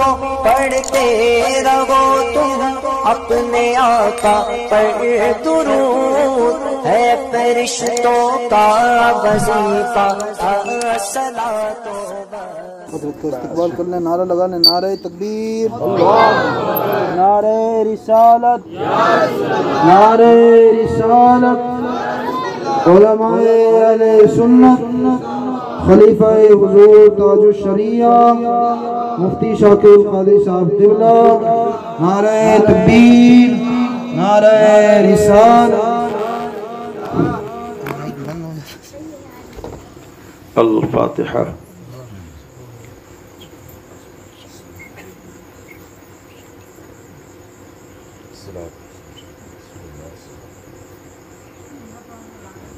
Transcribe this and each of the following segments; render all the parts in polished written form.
مومنوں پڑھتے رہو تم اپنے آقا پر درود، ہے فرشتوں کا وظیفہ الصلاۃ حضرت کا استقبال کر لیں، نعرہ لگا لیں، نعرہ تکبیر، نعرہ رسالت، نعرہ رسالت، علماء اہل سنت، خلیفہ حضور تاج الشریعہ مفتی شاکر القادری صاحب قبلہ، نعرہ تکبیر، نعرہ رسالت۔ الفاتحہ۔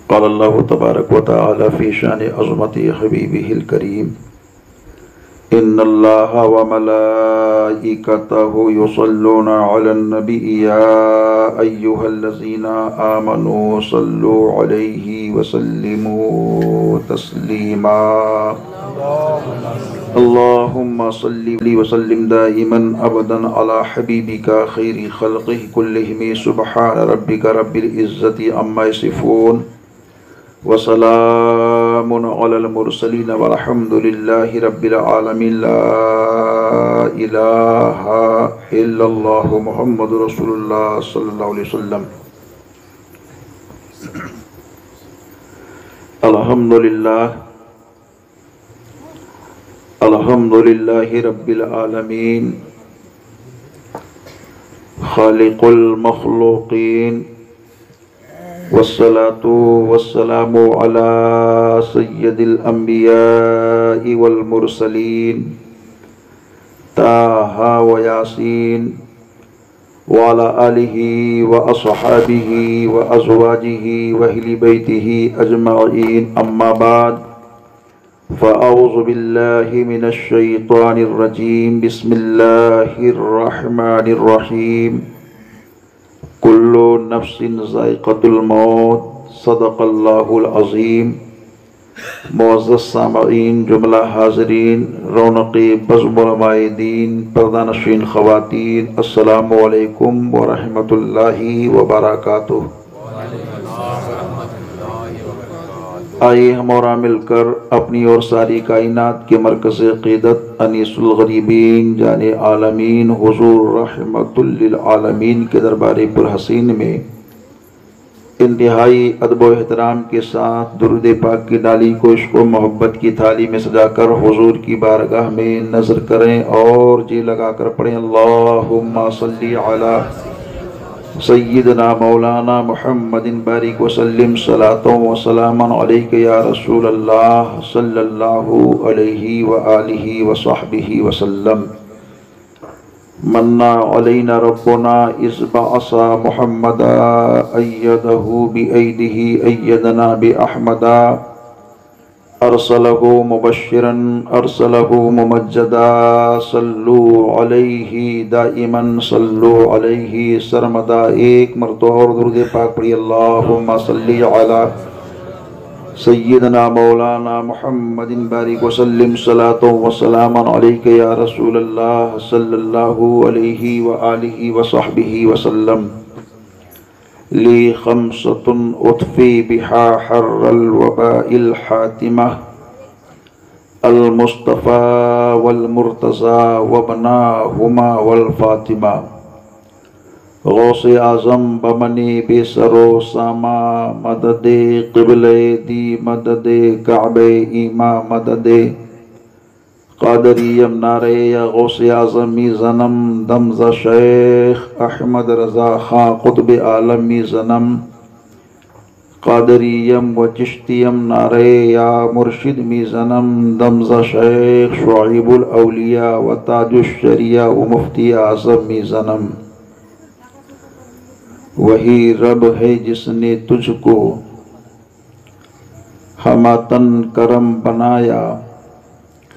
قال اللہ تبارک و تعالی فی شان عظمت حبیبہ الکریم ان اللہ وملائکتہ یصلون علی النبی یا ایہا الذین آمنوا صلوا علیہ وسلموا تسلیما اللہم صلی وسلم دائما ابدا علی حبیبک خیر خلقہ کلہم سبحان ربک رب العزت عما یصفون وسلام علی المرسلین والحمد للہ رب العالمین لا الہ الا اللہ محمد رسول اللہ صلی اللہ علیہ وسلم۔ الحمد للہ رب العالمین خالق المخلوقین والصلاة والسلام على سید الانبیاء والمرسلین طٰہٰ و یاسین وعلى آلہ واصحابہ وازواجہ واہل بیتہ اجمعین اما بعد فاعوذ باللہ من الشیطان الرجیم بسم اللہ الرحمن الرحیم کل نفس ذائقۃ الموت صدق اللہ العظیم۔ معزز سامعین، جملہ حاضرین، رونق بزم علماء دین، پردہ نشین خواتین، السلام علیکم ورحمۃ اللہ وبرکاتہ۔ آئیے ہم اور مل کر اپنی اور ساری کائنات کے مرکز عقیدت انیس الغریبین جان عالمین حضور رحمت للعالمین کے دربار پرحسین میں انتہائی ادب و احترام کے ساتھ درود پاک کی ڈالی کو عشق و محبت کی تھالی میں سجا کر حضور کی بارگاہ میں نظر کریں اور جی لگا کر پڑھیں اللہم صلی علی سیدنا مولانا محمد بارک وسلم صلاۃ و سلاما علیک یا رسول اللہ صلی اللہ علیہ وآلہ وصحبہ وسلم۔ منا علینا ربنا اذ بعث محمدا ایدہ بایدہ ایدنا باحمدا ارسلہ مبشرا ارسلہ ممجدا صلو علیہ دائما صلو علیہ سرمدا۔ ایک مرتبہ اور درود پاک پڑھی، اللہم صلی علی سیدنا مولانا محمد بارک وسلم صلاۃ و سلاما علیک یا رسول اللہ صلی اللہ علیہ وآلہ وصحبہ وسلم۔ لی خمسۃ اطفی بہا حر الوباء الحاتمہ المصطفیٰ والمرتضیٰ وابناہما والفاطمہ۔ غوث اعظم بمنی بے سرو ساما مدد قبل دی مدد کعبہ ایما مدد قادریم نعرے یا غوث اعظمی زنم دمز شیخ احمد رضا خان قطب عالمی زنم قادریم و چشتیم نعرے یا مرشد می زنم دمز شیخ شعیب الاولیاء و تاج الشریعہ و مفتی اعظم می زنم۔ وہی رب ہے جس نے تجھ کو ہماتن کرم بنایا،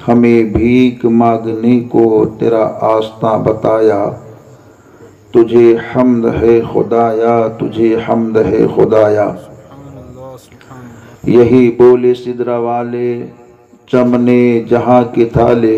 ہمیں بھیک مانگنے کو تیرا آستاں بتایا۔ تجھے حمد ہے خدایا، تجھے حمد ہے خدایا۔ یہی بولے سدرہ والے چمنے جہاں کے تھالے،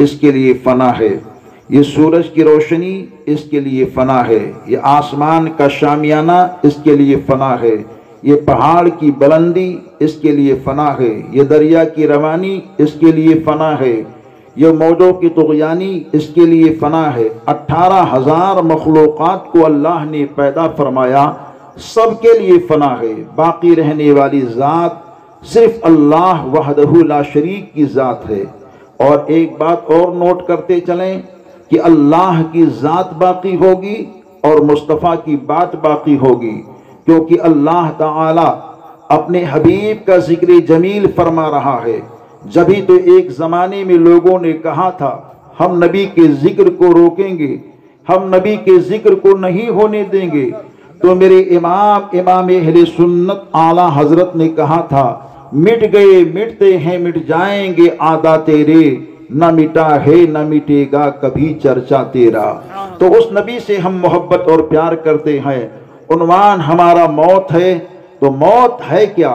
اس کے لیے فنا ہے، یہ سورج کی روشنی اس کے لیے فنا ہے، یہ آسمان کا شامیانہ اس کے لیے فنا ہے، یہ پہاڑ کی بلندی اس کے لیے فنا ہے، یہ دریا کی روانی اس کے لیے فنا ہے، یہ موجوں کی طغیانی اس کے لیے فنا ہے۔ 18,000 مخلوقات کو اللہ نے پیدا فرمایا، سب کے لیے فنا ہے۔ باقی رہنے والی ذات صرف اللہ وحدہ لا شریک کی ذات ہے۔ اور ایک بات اور نوٹ کرتے چلیں کہ اللہ کی ذات باقی ہوگی اور مصطفیٰ کی بات باقی ہوگی، کیونکہ اللہ تعالی اپنے حبیب کا ذکر جمیل فرما رہا ہے۔ جبھی تو ایک زمانے میں لوگوں نے کہا تھا ہم نبی کے ذکر کو روکیں گے، ہم نبی کے ذکر کو نہیں ہونے دیں گے، تو میرے امام اہل سنت اعلیٰ حضرت نے کہا تھا مٹ گئے مٹتے ہیں مٹ جائیں گے آدھا تیرے، نہ مٹا ہے نہ مٹے گا کبھی چرچا تیرا۔ تو اس نبی سے ہم محبت اور پیار کرتے ہیں۔ عنوان ہمارا موت ہے، تو موت ہے کیا؟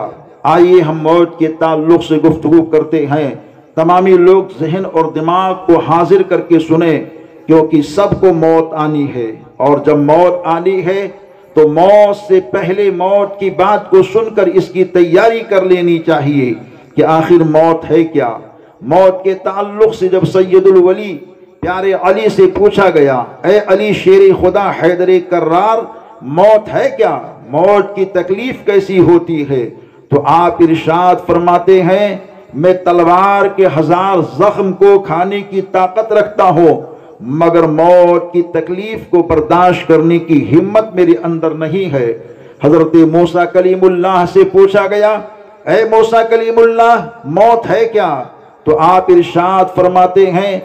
آئیے ہم موت کے تعلق سے گفتگو کرتے ہیں۔ تمامی لوگ ذہن اور دماغ کو حاضر کر کے سنیں، کیونکہ سب کو موت آنی ہے، اور جب موت آنی ہے تو موت سے پہلے موت کی بات کو سن کر اس کی تیاری کر لینی چاہیے کہ آخر موت ہے کیا۔ موت کے تعلق سے جب سید الولی پیارے علی سے پوچھا گیا اے علی شیر خدا حیدر کرار موت ہے کیا، موت کی تکلیف کیسی ہوتی ہے، تو آپ ارشاد فرماتے ہیں میں تلوار کے 1000 زخم کو کھانے کی طاقت رکھتا ہوں، مگر موت کی تکلیف کو برداشت کرنے کی ہمت میرے اندر نہیں ہے۔ حضرت موسیٰ کلیم اللہ سے پوچھا گیا اے موسیٰ کلیم اللہ موت ہے کیا، تو آپ ارشاد فرماتے ہیں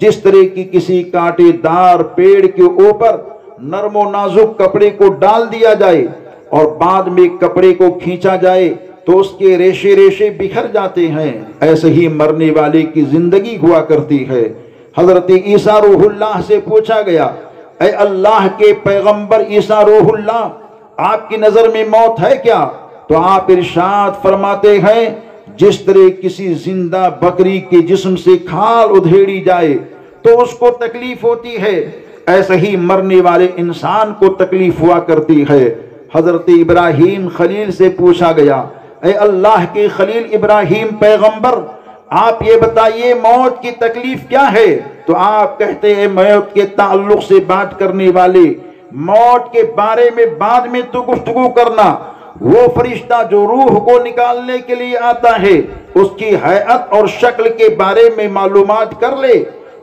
جس طرح کی کسی کانٹے دار پیڑ کے اوپر نرم و نازک کپڑے کو ڈال دیا جائے اور بعد میں کپڑے کو کھینچا جائے تو اس کے ریشے ریشے بکھر جاتے ہیں، ایسے ہی مرنے والے کی زندگی ہوا کرتی ہے۔ حضرت عیسیٰ روح اللہ سے پوچھا گیا اے اللہ کے پیغمبر عیسیٰ روح اللہ آپ کی نظر میں موت ہے کیا، تو آپ ارشاد فرماتے ہیں جس طرح کسی زندہ بکری کے جسم سے کھال ادھیڑی جائے تو اس کو تکلیف ہوتی ہے، ایسے ہی مرنے والے انسان کو تکلیف ہوا کرتی ہے۔ حضرت ابراہیم خلیل سے پوچھا گیا اے اللہ کے خلیل ابراہیم پیغمبر آپ یہ بتائیے موت کی تکلیف کیا ہے، تو آپ کہتے ہیں موت کے تعلق سے بات کرنے والے موت کے بارے میں بعد میں تو گفتگو کرنا، وہ فرشتہ جو روح کو نکالنے کے لیے آتا ہے اس کی ہیئت اور شکل کے بارے میں معلومات کر لے،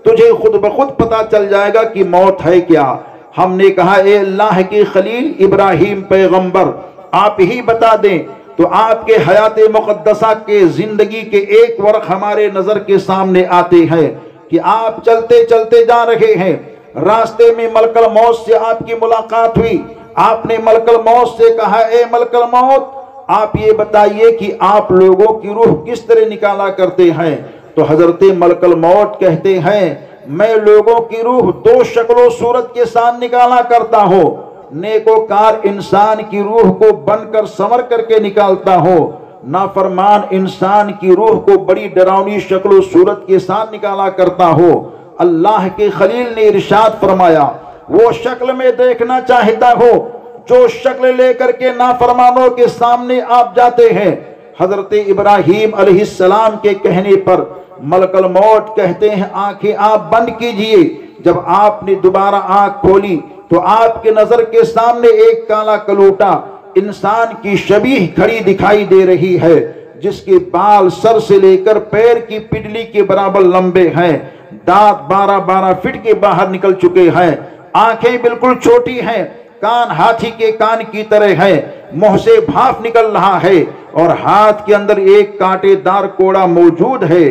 تجھے خود بخود پتا چل جائے گا کہ موت ہے کیا۔ ہم نے کہا اے اللہ کے خلیل ابراہیم پیغمبر آپ ہی بتا دیں، تو آپ کے حیات مقدسہ کے زندگی کے ایک ورق ہمارے نظر کے سامنے آتے ہیں کہ آپ چلتے چلتے جا رہے ہیں، راستے میں ملک الموت سے آپ کی ملاقات ہوئی، آپ نے ملک الموت سے کہا اے ملک الموت آپ یہ بتائیے کہ آپ لوگوں کی روح کس طرح نکالا کرتے ہیں، تو حضرت ملک الموت کہتے ہیں میں لوگوں کی روح 2 شکل و صورت کے ساتھ نکالا کرتا ہوں، نیکوکار انسان کی روح کو بن کر سنور کر کے نکالتا ہوں، نافرمان انسان کی روح کو بڑی ڈراؤنی شکل و صورت کے ساتھ نکالا کرتا ہوں۔ اللہ کے خلیل نے ارشاد فرمایا وہ شکل میں دیکھنا چاہتا ہوں جو شکل لے کر کے نافرمانوں کے سامنے آپ جاتے ہیں۔ حضرت ابراہیم علیہ السلام کے کہنے پر ملک الموت کہتے ہیں آنکھیں آپ بند کیجئے۔ جب آپ نے دوبارہ آنکھ کھولی تو آپ کے نظر کے سامنے ایک کالا کلوٹا انسان کی شبیہ کھڑی دکھائی دے رہی ہے، جس کے بال سر سے لے کر پیر کی پڈلی کے برابر لمبے ہیں، دانت 12 فٹ کے باہر نکل چکے ہیں، آنکھیں بالکل چھوٹی ہیں، کان ہاتھی کے کان کی طرح ہیں، منہ سے بھاپ نکل رہا ہے اور ہاتھ کے اندر ایک کانٹے دار کوڑا موجود ہے۔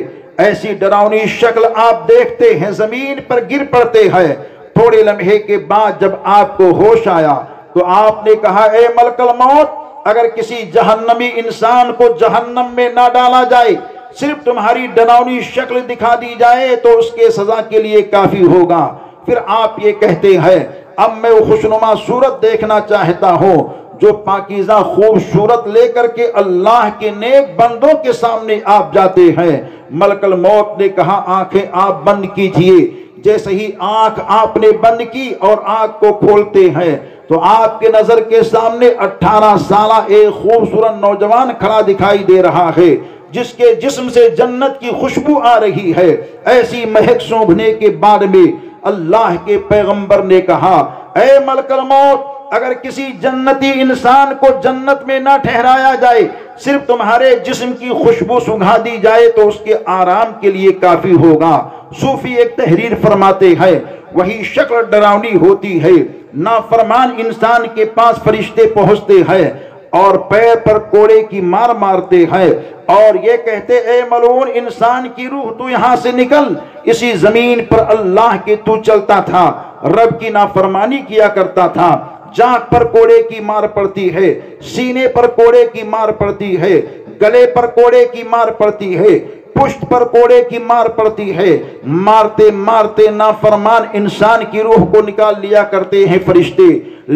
ایسی ڈراؤنی شکل آپ دیکھتے ہیں، زمین پر گر پڑتے ہیں۔ تھوڑے لمحے کے بعد جب آپ کو ہوش آیا تو آپ نے کہا اے ملک الموت اگر کسی جہنمی انسان کو جہنم میں نہ ڈالا جائے، صرف تمہاری ڈراؤنی شکل دکھا دی جائے تو اس کے سزا کے لیے کافی ہوگا۔ پھر آپ یہ کہتے ہیں اب میں وہ خوشنما صورت دیکھنا چاہتا ہوں جو پاکیزہ خوبصورت لے کر کے اللہ کے نیک بندوں کے سامنے آپ جاتے ہیں۔ ملک الموت نے کہا آنکھیں آپ بند کیجئے۔ جیسے ہی آنکھ آپ نے بند کی اور آنکھ کو کھولتے ہیں تو آپ کے نظر کے سامنے 18 سالہ ایک خوبصورت نوجوان کھڑا دکھائی دے رہا ہے، جس کے جسم سے جنت کی خوشبو آ رہی ہے۔ ایسی مہک سونگھنے کے بعد میں اللہ کے پیغمبر نے کہا اے ملک الموت، اگر کسی جنتی انسان کو جنت میں نہ ٹھہرایا جائے، صرف تمہارے جسم کی خوشبو سنگھا دی جائے تو اس کے آرام کے لیے کافی ہوگا۔ صوفی ایک تحریر فرماتے ہیں وہی شکل ڈراؤنی ہوتی ہے، نافرمان انسان کے پاس فرشتے پہنچتے ہیں اور پیر پر کوڑے کی مار مارتے ہیں اور یہ کہتے اے ملعون انسان کی روح تو یہاں سے نکل۔ اسی زمین پر اللہ کے تو چلتا تھا، رب کی نافرمانی کیا کرتا تھا۔ جانب پر کوڑے کی مار پڑتی ہے، سینے پر کوڑے کی مار پڑتی ہے، گلے پر کوڑے کی مار پڑتی ہے، پشت پر کوڑے کی مار پڑتی ہے۔ مارتے مارتے نافرمان انسان کی روح کو نکال لیا کرتے ہیں فرشتے،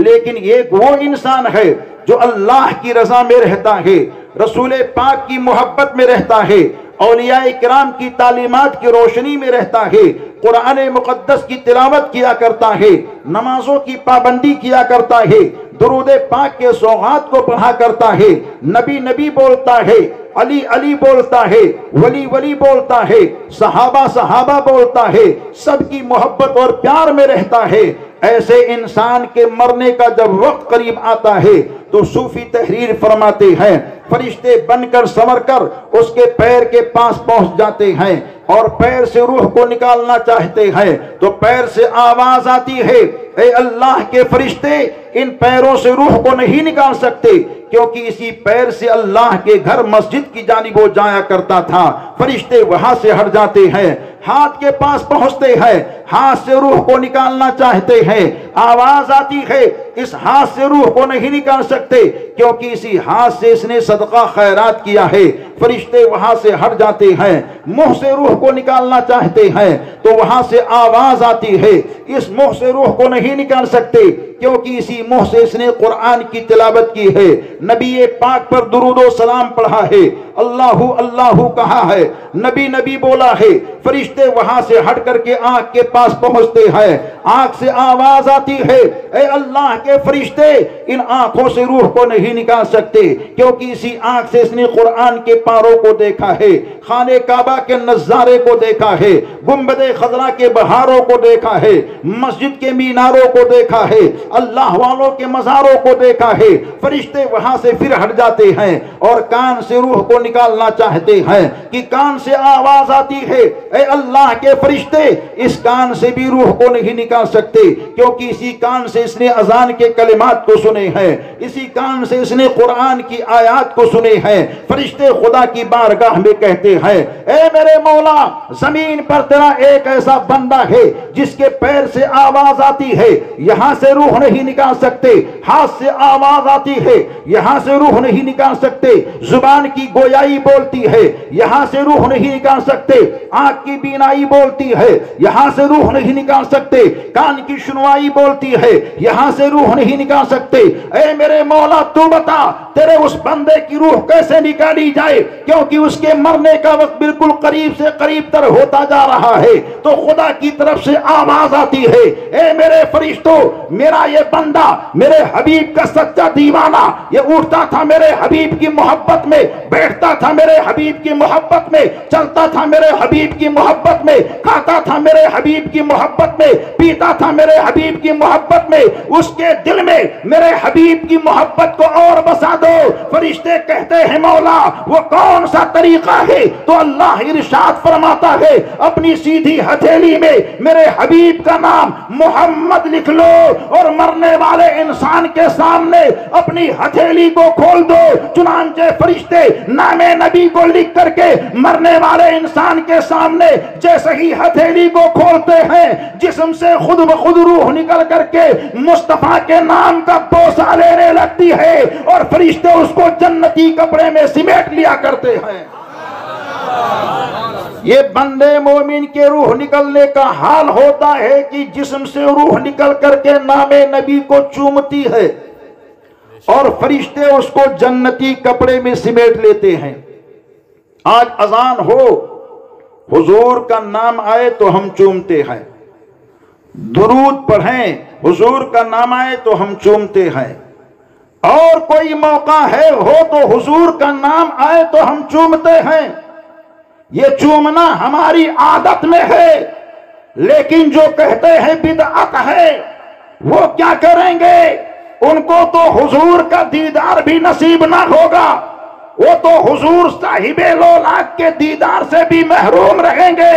لیکن ایک وہ انسان ہے جو اللہ کی رضا میں رہتا ہے، رسول پاک کی محبت میں رہتا ہے، اولیاء کرام کی تعلیمات کی روشنی میں رہتا ہے، قرآن مقدس کی تلاوت کیا کرتا ہے، نمازوں کی پابندی کیا کرتا ہے، درود پاک کے سوغات کو پڑھا کرتا ہے، نبی نبی بولتا ہے، علی علی بولتا ہے، ولی ولی بولتا ہے، صحابہ صحابہ بولتا ہے، سب کی محبت اور پیار میں رہتا ہے۔ ایسے انسان کے مرنے کا جب وقت قریب آتا ہے تو صوفی تحریر فرماتے ہیں فرشتے بن کر سنور کر اس کے پیر کے پاس پہنچ جاتے ہیں اور پیر سے روح کو نکالنا چاہتے ہیں تو پیر سے آواز آتی ہے اے اللہ کے فرشتے، ان پیروں سے روح کو نہیں نکال سکتے، کیونکہ اسی پیر سے اللہ کے گھر مسجد کی جانب وہ جایا کرتا تھا۔ فرشتے وہاں سے ہٹ جاتے ہیں، ہاتھ کے پاس پہنچتے ہیں، ہاتھ سے روح کو نکالنا چاہتے ہیں، آواز آتی ہے اس ہاتھ سے روح کو نہیں نکال سکتے، کیونکہ اسی ہاتھ سے اس نے صدقہ خیرات کیا ہے۔ فرشتے وہاں سے ہٹ جاتے ہیں، منہ سے روح کو نکالنا چاہتے ہیں تو وہاں سے آواز آتی ہے اس منہ سے روح کو نہیں نکال سکتے، کیونکہ اسی منہ سے اس نے قرآن کی تلاوت کی ہے، نبی پاک پر درود و سلام پڑھا ہے، اللہ اللہ کہا ہے، نبی نبی بولا ہے۔ فرشتے وہاں سے ہٹ کر کے آنکھ کے پاس پہنچتے ہیں، آنکھ سے آواز آتی ہے اے اللہ کے فرشتے، ان آنکھوں سے روح کو نہیں نکال سکتے، کیونکہ اسی آنکھ سے اس نے قرآن کے پاروں کو دیکھا ہے، خانہ کعبہ کے نظارے کو دیکھا ہے، گنبد خضرا کے بہاروں کو دیکھا ہے، مسجد کے میناروں کو دیکھا ہے، اللہ والوں کے مزاروں کو دیکھا ہے۔ فرشتے وہاں سے پھر ہٹ جاتے ہیں اور کان سے روح کو نکالنا چاہتے ہیں کہ کان سے آواز آتی ہے اے اللہ کے فرشتے، اس کان سے بھی روح کو نہیں نکال سکتے، کیونکہ اسی کان سے اس نے اذان کے کلمات کو سنے ہیں، اسی کان سے اس نے قرآن کی آیات کو سنے ہیں۔ فرشتے خدا کی بارگاہ میں کہتے ہیں اے میرے مولا، زمین پر تیرا ایک ایسا بندہ ہے جس کے پیر سے آواز آتی ہے یہاں سے روح نہیں نکال سکتے، ہاتھ سے آواز آتی ہے یہاں سے روح نہیں نکال سکتے، زبان کی گویائی بولتی ہے یہاں سے روح نہیں نکال سکتے، آنکھ کی بینائی بولتی ہے یہاں سے روح نہیں نکال سکتے، کان کی سنوائی بولتی ہے یہاں سے روح نہیں نکال سکتے۔ اے میرے مولا تو بتا تیرے اس بندے کی روح کیسے نکالی جائے، کیونکہ اس کے مرنے کا وقت بالکل قریب سے قریب تر ہوتا جا رہا ہے۔ تو خدا کی طرف سے آواز آتی ہے اے میرے فرشتوں، میرا یہ بندہ میرے حبیب کا سچا دیوانہ، یہ اٹھتا تھا میرے حبیب کی محبت میں، بیٹھتا تھا میرے حبیب کی محبت میں، چلتا تھا میرے حبیب کی محبت میں، کھاتا تھا میرے حبیب کی محبت میں، پیتا تھا میرے حبیب کی محبت میں، اس کے دل میں میرے حبیب کی محبت کو اور بسا دو۔ فرشتے کہتے ہیں مولا وہ کون سا طریقہ ہے؟ تو اللہ ارشاد فرماتا ہے اپنی سیدھی ہتھیلی میں میرے حبیب کا نام محمد لکھ لو اور مرنے والے انسان کے سامنے اپنی ہتھیلی کو کھول دو۔ چنانچہ فرشتے نام نبی کو لکھ کر کے مرنے والے انسان کے سامنے جیسے ہی ہتھیلی کو کھولتے ہیں جسم سے خود بخود روح نکل کر کے مصطفیٰ کے نام کا بوسہ لینے لگتی ہے اور فرشتے اس کو جنتی کپڑے میں سمیٹ لیا کرتے ہیں۔ یہ بندے مومن کے روح نکلنے کا حال ہوتا ہے کہ جسم سے روح نکل کر کے نام نبی کو چومتی ہے اور فرشتے اس کو جنتی کپڑے میں سمیٹ لیتے ہیں۔ آج اذان ہو، حضور کا نام آئے تو ہم چومتے ہیں، درود پڑھیں، حضور کا نام آئے تو ہم چومتے ہیں، اور کوئی موقع ہے ہو تو حضور کا نام آئے تو ہم چومتے ہیں۔ یہ چومنا ہماری عادت میں ہے، لیکن جو کہتے ہیں بدعت ہے وہ کیا کریں گے؟ ان کو تو حضور کا دیدار بھی نصیب نہ ہوگا، وہ تو حضور صاحب لولاک کے دیدار سے بھی محروم رہیں گے۔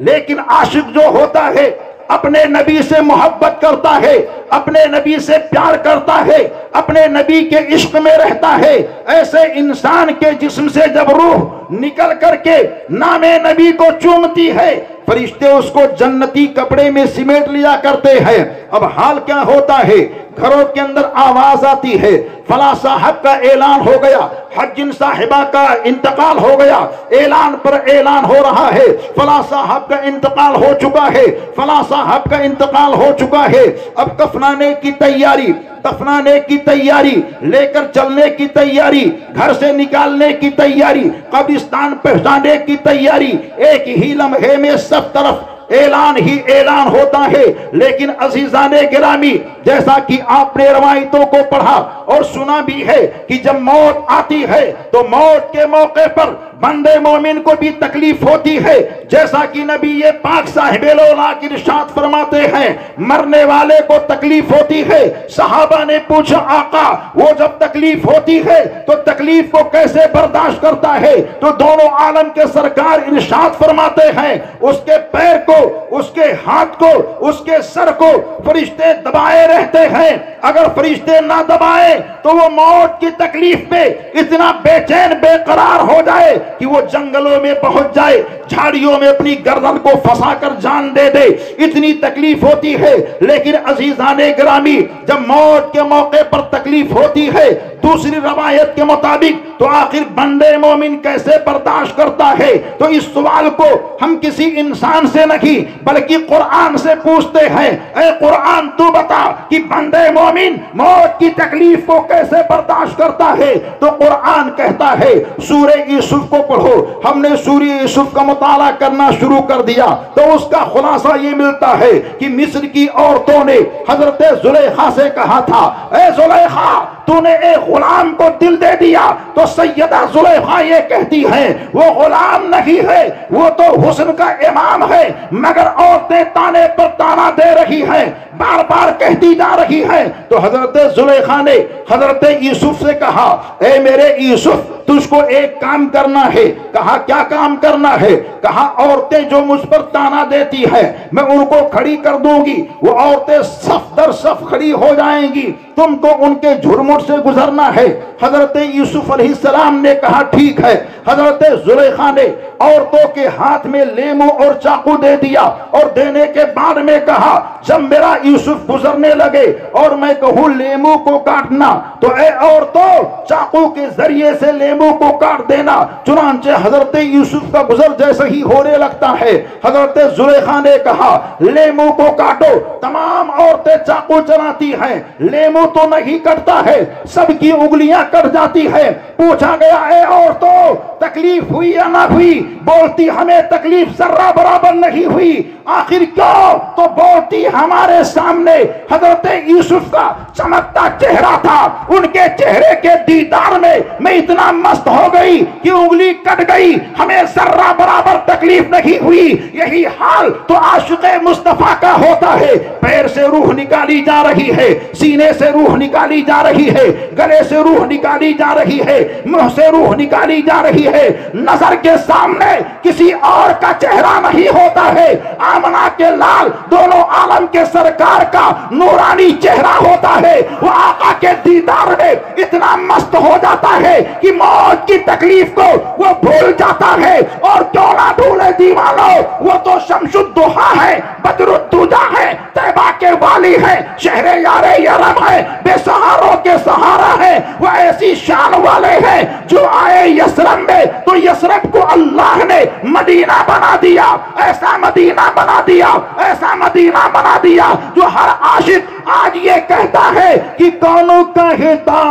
لیکن عاشق جو ہوتا ہے، اپنے نبی سے محبت کرتا ہے، اپنے نبی سے پیار کرتا ہے، اپنے نبی کے عشق میں رہتا ہے، ایسے انسان کے جسم سے جب روح نکل کر کے نام نبی کو چومتی ہے، فرشتے اس کو جنتی کپڑے میں سمیٹ لیا کرتے ہیں۔ اب حال کیا ہوتا ہے؟ گھروں کے اندر آواز آتی ہے، فلاں صاحب کا اعلان ہو گیا، حجن صاحبہ کا انتقال ہو گیا، اعلان پر اعلان ہو رہا ہے، فلاں صاحب کا انتقال ہو چکا ہے، فلاں صاحب کا انتقال ہو چکا ہے۔ اب دفنانے کی تیاری، دفنانے کی تیاری، لے کر چلنے کی تیاری، گھر سے نکالنے کی تیاری، قبرستان پہنچانے کی تیاری، ایک ہی لمحے میں سب طرف اعلان ہی اعلان ہوتا ہے۔ لیکن عزیزان گرامی، جیسا کہ آپ نے روایتوں کو پڑھا اور سنا بھی ہے کہ جب موت آتی ہے تو موت کے موقع پر بندے مومن کو بھی تکلیف ہوتی ہے، جیسا کہ نبی پاک صاحب لولاک ارشاد فرماتے ہیں مرنے والے کو تکلیف ہوتی ہے۔ صحابہ نے پوچھا آقا وہ جب تکلیف ہوتی ہے تو تکلیف کو کیسے برداشت کرتا ہے؟ تو دونوں عالم کے سرکار ارشاد فرماتے ہیں اس کے پیر کو، اس کے ہاتھ کو، اس کے سر کو فرشتے دبائے رہتے ہیں، اگر فرشتے نہ دبائے تو وہ موت کی تکلیف پہ اتنا بے چین بے قرار ہو جائے کہ وہ جنگلوں میں پہنچ جائے، جھاڑیوں میں اپنی گردن کو پھنسا کر جان دے دے، اتنی تکلیف ہوتی ہے۔ لیکن عزیزان گرامی، جب موت کے موقع پر تکلیف ہوتی ہے دوسری روایت کے مطابق تو آخر بندے مومن کیسے برداشت کرتا ہے؟ تو اس سوال کو ہم کسی انسان سے نہیں بلکہ قرآن سے پوچھتے ہیں، اے قرآن تو بتا کہ بندے مومن موت کی تکلیف کو کیسے برداشت کرتا ہے؟ تو قرآن کہتا ہے سورہ یوسف کو پڑھو۔ ہم نے سورہ یوسف کا مطالعہ کرنا شروع کر دیا تو اس کا خلاصہ یہ ملتا ہے کہ مصر کی عورتوں نے حضرت زلیخا سے کہا تھا اے زلیخا تو نے ایک غلام کو دل دے دیا، تو سیدہ زلیخا یہ کہتی ہیں وہ غلام نہیں ہے، وہ تو حسن کا امام ہے، مگر عورتیں تانے پر تانا دے رہی ہیں، بار بار کہتی جا رہی ہیں۔ تو حضرت زلیخا نے حضرت یوسف سے کہا اے میرے یوسف تجھ کو ایک کام کرنا ہے۔ کہا کیا کام کرنا ہے؟ کہا عورتیں جو مجھ پر تانا دیتی ہیں میں ان کو کھڑی کر دوں گی، وہ عورتیں صف در صف کھڑی ہو جائیں گی، تم کو ان کے جھرمٹ سے گزرنا ہے۔ حضرت یوسف علیہ السلام نے کہا ٹھیک ہے۔ حضرت زلیخا نے عورتوں کے ہاتھ میں لیمو اور چاقو دے دیا، اور دینے کے بعد میں کہا جب میرا یوسف گزرنے لگے اور میں کہوں لیمو کو کاٹنا تو اے عورتوں چاقو کے ذریعے سے لیمو کو کاٹ دینا۔ چنانچہ حضرت یوسف کا گزر جیسے ہی ہونے لگتا ہے حضرت زلیخا نے کہا لیمو کو کاٹو۔ تمام عورتیں چاقو چلاتی ہیں، لیمو تو نہیں کٹتا ہے، سب کی انگلیاں کٹ جاتی ہیں۔ پوچھا گیا اے عورتوں تکلیف ہوئی یا نہ ہوئی؟ بولتی ہمیں تکلیف ذرہ برابر نہیں ہوئی۔ آخر کیوں؟ تو بولتی ہمارے سامنے حضرت یوسف کا چمکتا چہرہ تھا، ان کے چہرے کے دیدار میں میں اتنا مست ہو گئی کہ انگلی کٹ گئی، ہمیں ذرہ برابر تکلیف نہیں ہوئی۔ یہی حال تو عاشق مصطفیٰ کا ہوتا ہے، پیر سے روح نکالی جا رہی ہے، سینے سے روح نکالی جا رہی ہے، گلے سے روح نکالی جا رہی ہے، منہ سے روح نکالی جا رہی ہے، نظر کے سامنے کسی اور کا چہرہ نہیں ہوتا ہے، آمنہ کے لال دونوں عالم کے سرکار کا نورانی چہرہ ہوتا ہے۔ وہ آقا کے دیدار میں اتنا مست ہو جاتا ہے کہ موت کی تکلیف کو وہ بھول جاتا ہے۔ اور کیوں نہ بھولے دیوانوں، وہ تو شمس الضحیٰ ہے، بدر الدجا ہے، طیبہ کے والی ہے، شہر یار یرم ہے، بے سہاروں کے سہارا ہے، وہ ایسی شان والے ہیں جو آئے یثرب میں تو یثرب کو اللہ نے مدینہ بنا دیا، ایسا مدینہ بنا دیا، ایسا مدینہ بنا دیا جو ہر عاشق آج یہ کہتا ہے کہ کونوں کہتا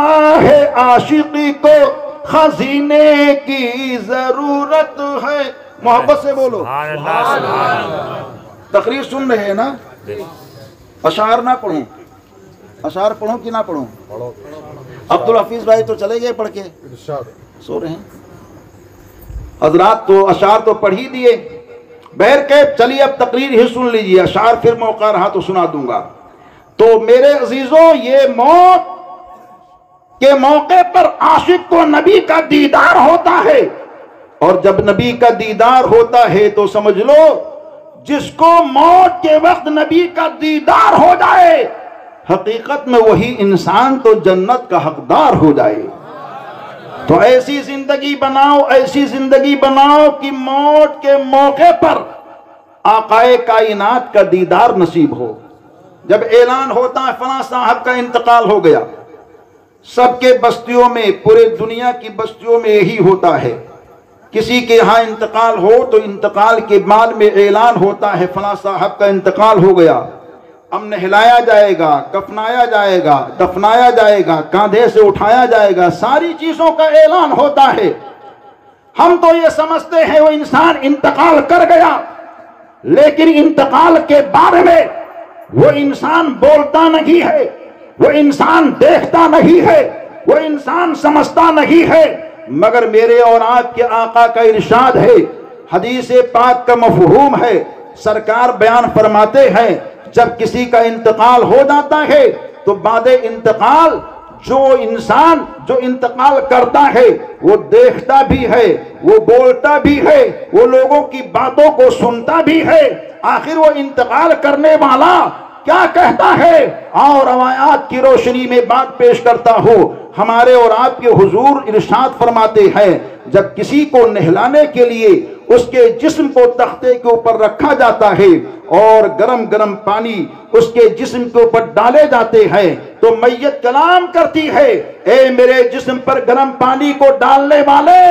ہے عاشقی کو خزینے کی ضرورت ہے۔ محبت سے بولو تقریر سن رہے ہیں نا؟ اشعار نہ پڑھوں، اشعار پڑھوں کہ نہ پڑھوں؟ عبدالحفیظ بھائی تو چلے گئے پڑھ کے، سو رہے ہیں حضرات، تو اشعار تو پڑھ ہی دیے، بہر کے چلیے اب تقریر ہی سن لیجیے، اشعار پھر موقع رہا تو سنا دوں گا۔ تو میرے عزیزوں، یہ موت کے موقع پر عاشق کو نبی کا دیدار ہوتا ہے، اور جب نبی کا دیدار ہوتا ہے تو سمجھ لو جس کو موت کے وقت نبی کا دیدار ہو جائے، حقیقت میں وہی انسان تو جنت کا حقدار ہو جائے۔ تو ایسی زندگی بناؤ، ایسی زندگی بناؤ کہ موت کے موقع پر آقائے کائنات کا دیدار نصیب ہو۔ جب اعلان ہوتا ہے فلاں صاحب کا انتقال ہو گیا، سب کے بستیوں میں، پورے دنیا کی بستیوں میں یہی ہوتا ہے، کسی کے ہاں انتقال ہو تو انتقال کے بعد میں اعلان ہوتا ہے فلاں صاحب کا انتقال ہو گیا، اب نہلایا جائے گا، کفنایا جائے گا، دفنایا جائے گا، کاندھے سے اٹھایا جائے گا، ساری چیزوں کا اعلان ہوتا ہے۔ ہم تو یہ سمجھتے ہیں وہ انسان انتقال کر گیا، لیکن انتقال کے بارے میں وہ انسان بولتا نہیں ہے، وہ انسان دیکھتا نہیں ہے، وہ انسان سمجھتا نہیں ہے، مگر میرے اور آپ کے آقا کا ارشاد ہے، حدیث پاک کا مفہوم ہے، سرکار بیان فرماتے ہیں جب کسی کا انتقال ہو جاتا ہے تو بعد انتقال جو انسان جو انتقال کرتا ہے وہ دیکھتا بھی ہے، وہ بولتا بھی ہے، وہ لوگوں کی باتوں کو سنتا بھی ہے، آخر وہ انتقال کرنے والا کیا کہتا ہے؟ اور روایات کی روشنی میں بات پیش کرتا ہوں، ہمارے اور آپ کے حضور ارشاد فرماتے ہیں جب کسی کو نہلانے کے لیے اس کے جسم کو تختے کے اوپر رکھا جاتا ہے اور گرم گرم پانی اس کے جسم کے اوپر ڈالے جاتے ہیں تو میت کلام کرتی ہے، اے میرے جسم پر گرم پانی کو ڈالنے والے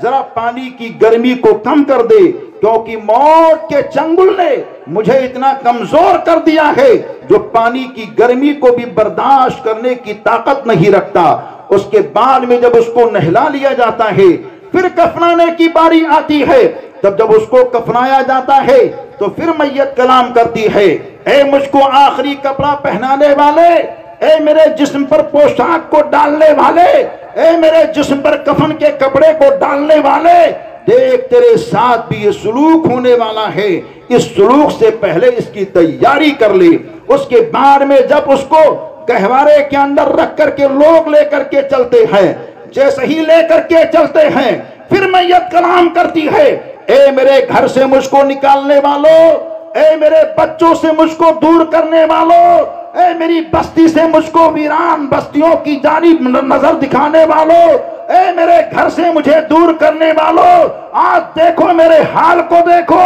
ذرا پانی کی گرمی کو کم کر دے، کیونکہ موت کے چنگل نے مجھے اتنا کمزور کر دیا ہے جو پانی کی گرمی کو بھی برداشت کرنے کی طاقت نہیں رکھتا۔ اس کے بعد میں جب اس کو نہلا لیا جاتا ہے پھر کفنانے کی باری آتی ہے، جب اس کو کفنایا جاتا ہے تو پھر میت کلام کرتی ہے، اے مجھ کو آخری کپڑا پہنانے والے، اے میرے جسم پر پوشاک کو ڈالنے والے، اے میرے جسم پر کفن کے کپڑے کو ڈالنے والے، دیکھ تیرے ساتھ بھی یہ سلوک ہونے والا ہے، اس سلوک سے پہلے اس کی تیاری کر لی۔ اس کے بعد میں جب اس کو گہوارے کے اندر رکھ کر کے لوگ لے کر کے چلتے ہیں، جیسے ہی لے کر کے چلتے ہیں پھر میت کلام کرتی ہے، اے میرے گھر سے مجھ کو نکالنے والوں، اے میرے بچوں سے مجھ کو دور کرنے والوں، اے میری بستی سے مجھ کو ویران بستیوں کی جانب نظر دکھانے والوں، اے میرے گھر سے مجھے دور کرنے والوں، آج دیکھو میرے حال کو دیکھو،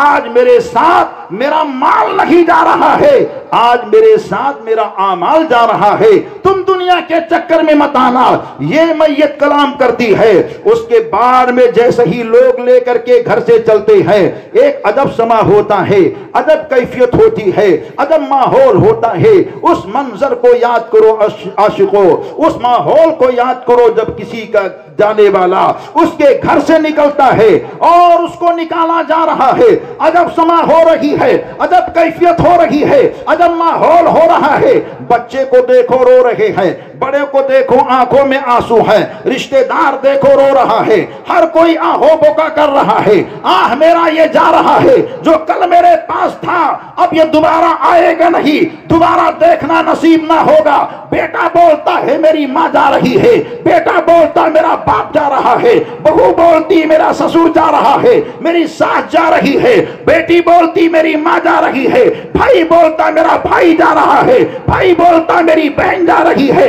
آج میرے ساتھ میرا مال نہیں جا رہا ہے، آج میرے ساتھ میرا اعمال جا رہا ہے، تم دنیا کے چکر میں مت آنا، یہ میت کلام کرتی ہے۔ اس کے بعد میں جیسے ہی لوگ لے کر کے گھر سے چلتے ہیں ایک عجب سما ہوتا ہے، عجب کیفیت ہوتی ہے، عجب ماحول ہوتا ہے۔ اس منظر کو یاد کرو عاشقو، اس ماحول کو یاد کرو جب کسی کا جانے والا اس کے گھر سے نکلتا ہے اور اس کو نکالا جا رہا ہے، عجب سما ہو رہی ہے، عجب کیفیت ہو رہی ہے، عجب ماحول ہو رہا ہے۔ بچے کو دیکھو رو رہے ہیں، بڑے کو دیکھو آنکھوں میں آنسو ہے، رشتہ دار دیکھو رو رہا ہے، ہر کوئی آہو بکا کر رہا ہے، آہ میرا یہ جا رہا ہے جو کل میرے پاس تھا اب یہ دوبارہ آئے گا نہیں، دوبارہ دیکھنا نصیب نہ ہوگا۔ بیٹا بولتا ہے میری ماں جا رہی ہے، بیٹا بولتا میرا باپ جا رہا ہے، بہو بولتی میرا سسر جا رہا ہے، میری ساس جا رہی ہے، بیٹی بولتی میری ماں جا رہی ہے، بھائی بولتا میرا بھائی جا رہا ہے، بھائی بولتا میری بہن جا رہی ہے،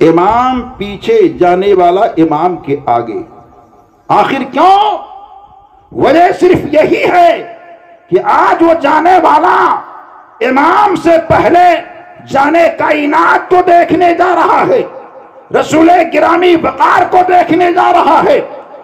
امام پیچھے جانے والا امام کے آگے. آخر کیوں؟ وجہ صرف یہی ہے کہ آج وہ جانے والا امام سے پہلے جانے کائنات کو دیکھنے جا رہا ہے، رسول گرامی وقار کو دیکھنے جا رہا ہے،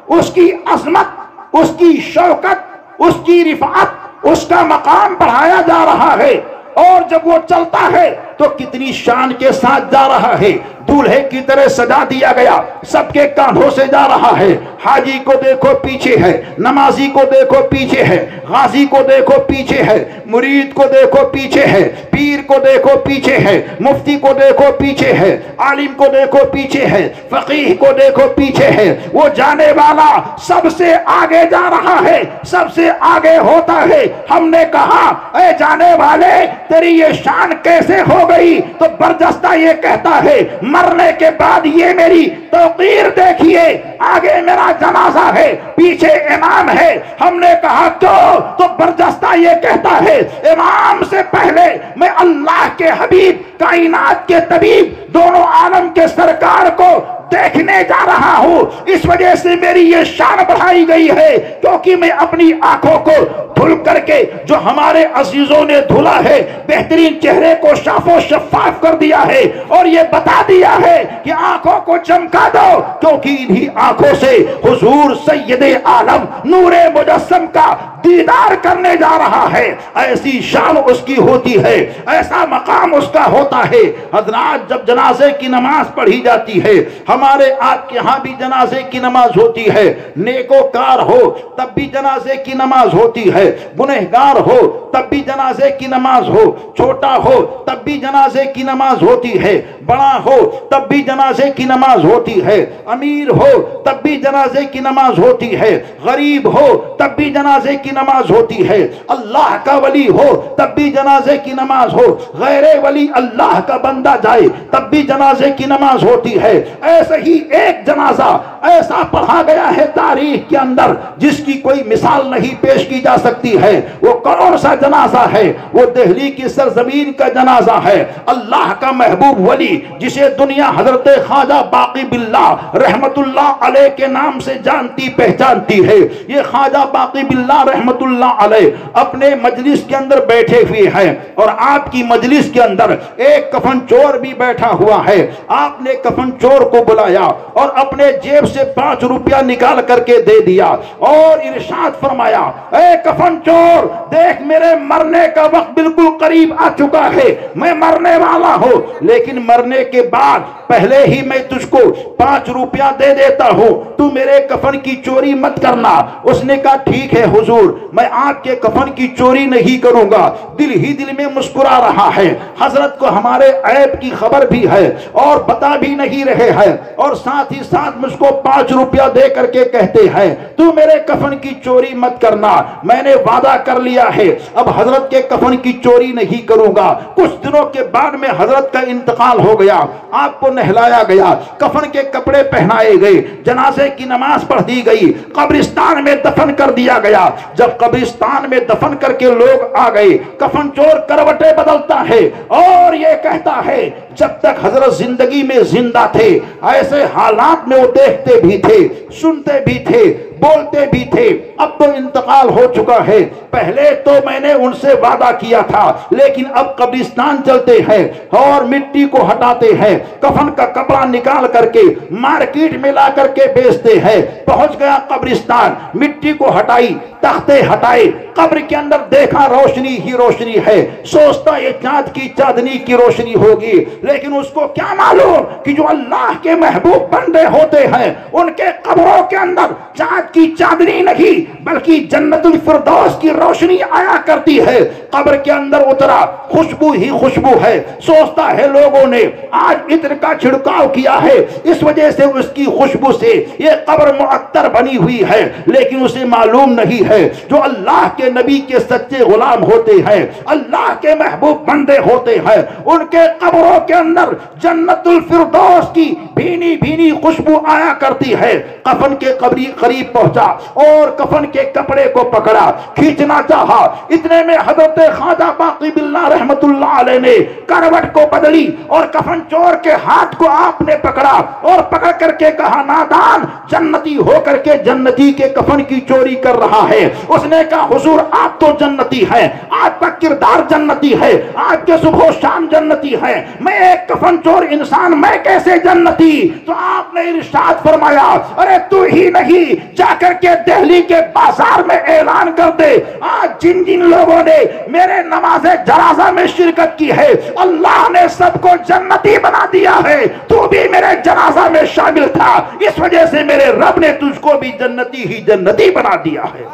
اس کی عظمت، اس کی شوکت، اس کی رفعت، اس کا مقام بڑھایا جا رہا ہے. اور جب وہ چلتا ہے تو کتنی شان کے ساتھ جا رہا ہے، دولہے کی طرح سجا دیا گیا، سب کے کاندھوں سے جا رہا ہے. حاجی کو دیکھو پیچھے ہے، نمازی کو دیکھو پیچھے ہے، غازی کو دیکھو پیچھے ہے، مرید کو دیکھو پیچھے ہے، پیر کو دیکھو پیچھے ہے، مفتی کو دیکھو پیچھے ہے، عالم کو دیکھو پیچھے ہے، فقیہ کو دیکھو پیچھے ہے. وہ جانے والا سب سے آگے جا رہا ہے، سب سے آگے ہوتا ہے. ہم نے کہا اے جانے والے تیری یہ شان کیسے ہو گئی؟ تو برجستہ یہ کہتا ہے مرنے کے بعد یہ میری توقیر دیکھیے، آگے میرا جنازہ ہے، پیچھے امام ہے. ہم نے کہا کیوں؟ تو برجستہ یہ کہتا ہے امام سے پہلے میں اللہ کے حبیب، کائنات کے طبیب، دونوں عالم کے سرکار کو دیکھنے جا رہا ہوں. اس وجہ سے میری یہ شان بڑھائی گئی ہے کیونکہ میں اپنی آنکھوں کو دھل کر کے جو ہمارے عزیزوں نے دھلا ہے، بہترین چہرے کو صاف و شفاف کر دیا ہے اور یہ بتا دیا ہے کہ آنکھوں کو چمکا دو، کیونکہ انہی آنکھوں سے حضور سید عالم نور مجسم کا دیدار کرنے جا رہا ہے. ایسی شان اس کی ہوتی ہے، ایسا مقام اس کا ہوتا ہے. حضرات جب جنازے کی نماز پڑھی جاتی ہے، ہمارے آپ کے ہاں بھی جنازے کی نماز ہوتی ہے. نیکوکار ہو تب بھی جنازے کی نماز ہوتی ہے، گنہگار ہو تب بھی جنازے کی نماز ہو، چھوٹا ہو تب بھی جنازے کی نماز ہوتی ہے، بڑا ہو تب بھی جنازے کی نماز ہوتی ہے، امیر ہو تب بھی جنازے کی نماز ہوتی ہے، غریب ہو تب بھی جنازے کی نماز ہوتی ہے، اللہ کا ولی ہو تب بھی جنازے کی نماز ہو، غیر ولی اللہ کا بندہ جائے تب بھی جنازے کی نماز ہوتی ہے. ایسے ہی ایک جنازہ ایسا پڑھا گیا ہے تاریخ کے اندر جس کی کوئی مثال نہیں پیش کی جا سکتی ہے. وہ کون سا جنازہ ہے؟ وہ دہلی کی سرزمین کا جنازہ ہے. اللہ کا محبوب ولی جسے دنیا حضرت خواجہ باقی باللہ رحمت اللہ علیہ کے نام سے جانتی پہچانتی ہے. یہ خواجہ باقی باللہ رحمت اللہ علیہ اپنے مجلس کے اندر بیٹھے ہوئے ہیں اور آپ کی مجلس کے اندر ایک کفن چور بھی بیٹھا ہوا ہے. آپ نے کفن چور کو بلایا اور اپنے جیب سے 5 روپیہ نکال کر کے دے دیا اور ارشاد فرمایا اے کفن چور دیکھ میرے مرنے کا وقت بالکل قریب آ چکا ہے، میں مرنے والا ہوں، لیکن مرنے کے بعد پہلے ہی میں تجھ کو 5 روپیہ دے دیتا ہوں، تو میرے کفن کی چوری مت کرنا. اس نے کہا ٹھیک ہے حضور، میں آپ کے کفن کی چوری نہیں کروں گا. دل ہی دل میں مسکرا رہا ہے. حضرت کو ہمارے عیب کی خبر بھی ہے اور بتا بھی نہیں رہے ہیں اور ساتھ ہی ساتھ مجھ کو 5 روپیہ دے کر کے کہتے ہیں تو میرے کفن کی چوری مت کرنا. میں نے وعدہ کر لیا ہے اب حضرت کے کفن کی چوری نہیں کروں گا. کچھ دنوں کے بعد میں حضرت کا انتقال ہو گیا، آپ کو نہلایا گیا، کفن کے کپڑے پہنائے گئے، جنازے کی نماز پڑھ دی گئی، قبرستان میں دفن کر دیا گیا. جب قبرستان میں دفن کر کے لوگ آ گئے، کفن چور کروٹیں بدلتا ہے اور یہ کہتا ہے جب تک حضرت زندگی میں زندہ تھے ایسے حالات میں وہ دیکھتے بھی تھے، سنتے بھی تھے، بولتے بھی تھے. اب تو انتقال ہو چکا ہے، پہلے تو میں نے ان سے وعدہ کیا تھا لیکن اب قبرستان چلتے ہیں اور مٹی کو ہٹاتے ہیں، کفن کا کپڑا نکال کر کے مارکیٹ میں لا کر کے بیچتے ہیں. پہنچ گیا قبرستان، مٹی کو ہٹائی، تختے ہٹائے، قبر کے اندر دیکھا روشنی ہی روشنی ہے. سوچتا یہ چاند کی چاندنی کی روشنی ہوگی، لیکن اس کو کیا معلوم کہ جو اللہ کے محبوب بندے ہوتے ہیں ان کے قبروں کے اندر چاند کی چاندنی نہیں بلکہ جنت الفردوس کی روشنی آیا کرتی ہے. قبر کے اندر اترا، خوشبو ہی خوشبو ہے. سوچتا ہے لوگوں نے آج عطر کا چھڑکاؤ کیا ہے اس وجہ سے اس کی خوشبو سے یہ قبر معطر بنی ہوئی ہے، لیکن اسے معلوم نہیں ہے جو اللہ کے نبی کے سچے غلام ہوتے ہیں، اللہ کے محبوب بندے ہوتے ہیں، ان کے قبروں کے اندر جنت الفردوس کی بھینی بھینی خوشبو آیا کرتی ہے. کفن کے قریب پہنچا اور کفن کے کپڑے کو پکڑا، کھینچنا چاہا، اتنے میں حضرت خواجہ باقی باللہ رحمت اللہ علیہ نے کروٹ کو بدلی اور کفن چور کے ہاتھ کو آپ نے پکڑا اور پکڑ کر کے کہا نادان، جنتی ہو کر کے جنتی کے کفن کی چوری کر رہا ہے۔ اس نے کہا حضور آپ تو جنتی ہیں، آپ کا کردار جنتی ہے، آپ کے صبح و شام جنتی ہے، میں ایک کفن چور انسان میں کیسے جنتی؟ تو آپ نے ارشاد فرمایا ارے تو ہی نہیں، جا کر کے دہلی کے بازار میں اعلان کر دے آج جن جن لوگوں نے میرے نماز جنازہ میں شرکت کی ہے اللہ نے سب کو جنتی بنا دیا ہے، تو بھی میرے جنازہ میں شامل تھا، اس وجہ سے میرے رب نے تجھ کو بھی جنتی ہی جنتی بنا دیا ہے۔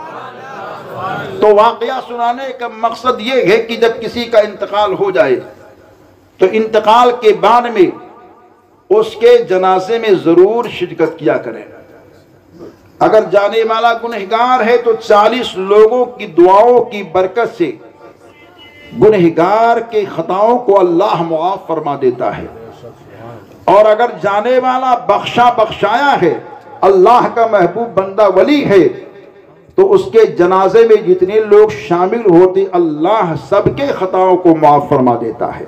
تو واقعہ سنانے کا مقصد یہ ہے کہ جب کسی کا انتقال ہو جائے تو انتقال کے بعد میں اس کے جنازے میں ضرور شرکت کیا کریں۔ اگر جانے والا گنہگار ہے تو 40 لوگوں کی دعاؤں کی برکت سے گنہگار کے خطاؤں کو اللہ معاف فرما دیتا ہے، اور اگر جانے والا بخشا بخشایا ہے، اللہ کا محبوب بندہ ولی ہے، تو اس کے جنازے میں جتنے لوگ شامل ہوتے اللہ سب کے خطاؤں کو معاف فرما دیتا ہے۔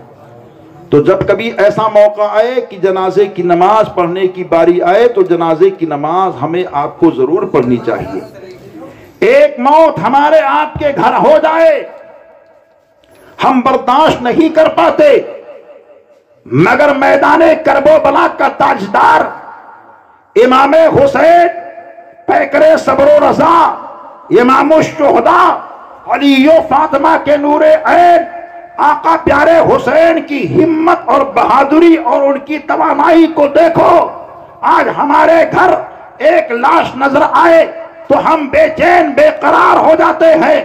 تو جب کبھی ایسا موقع آئے کہ جنازے کی نماز پڑھنے کی باری آئے تو جنازے کی نماز ہمیں آپ کو ضرور پڑھنی چاہیے۔ ایک موت ہمارے آپ کے گھر ہو جائے ہم برداشت نہیں کر پاتے، مگر میدان کرب و بلا کا تاجدار امام حسین پیکر صبر و رضا امام الشہداء علی و فاطمہ کے نور عین آقا پیارے حسین کی ہمت اور بہادری اور ان کی توانائی کو دیکھو۔ آج ہمارے گھر ایک لاش نظر آئے تو ہم بے چین بے قرار ہو جاتے ہیں،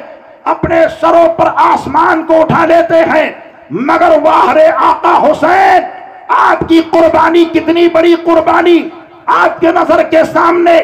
اپنے سروں پر آسمان کو اٹھا لیتے ہیں، مگر واہر آقا حسین آپ کی قربانی کتنی بڑی قربانی، آپ کے نظر کے سامنے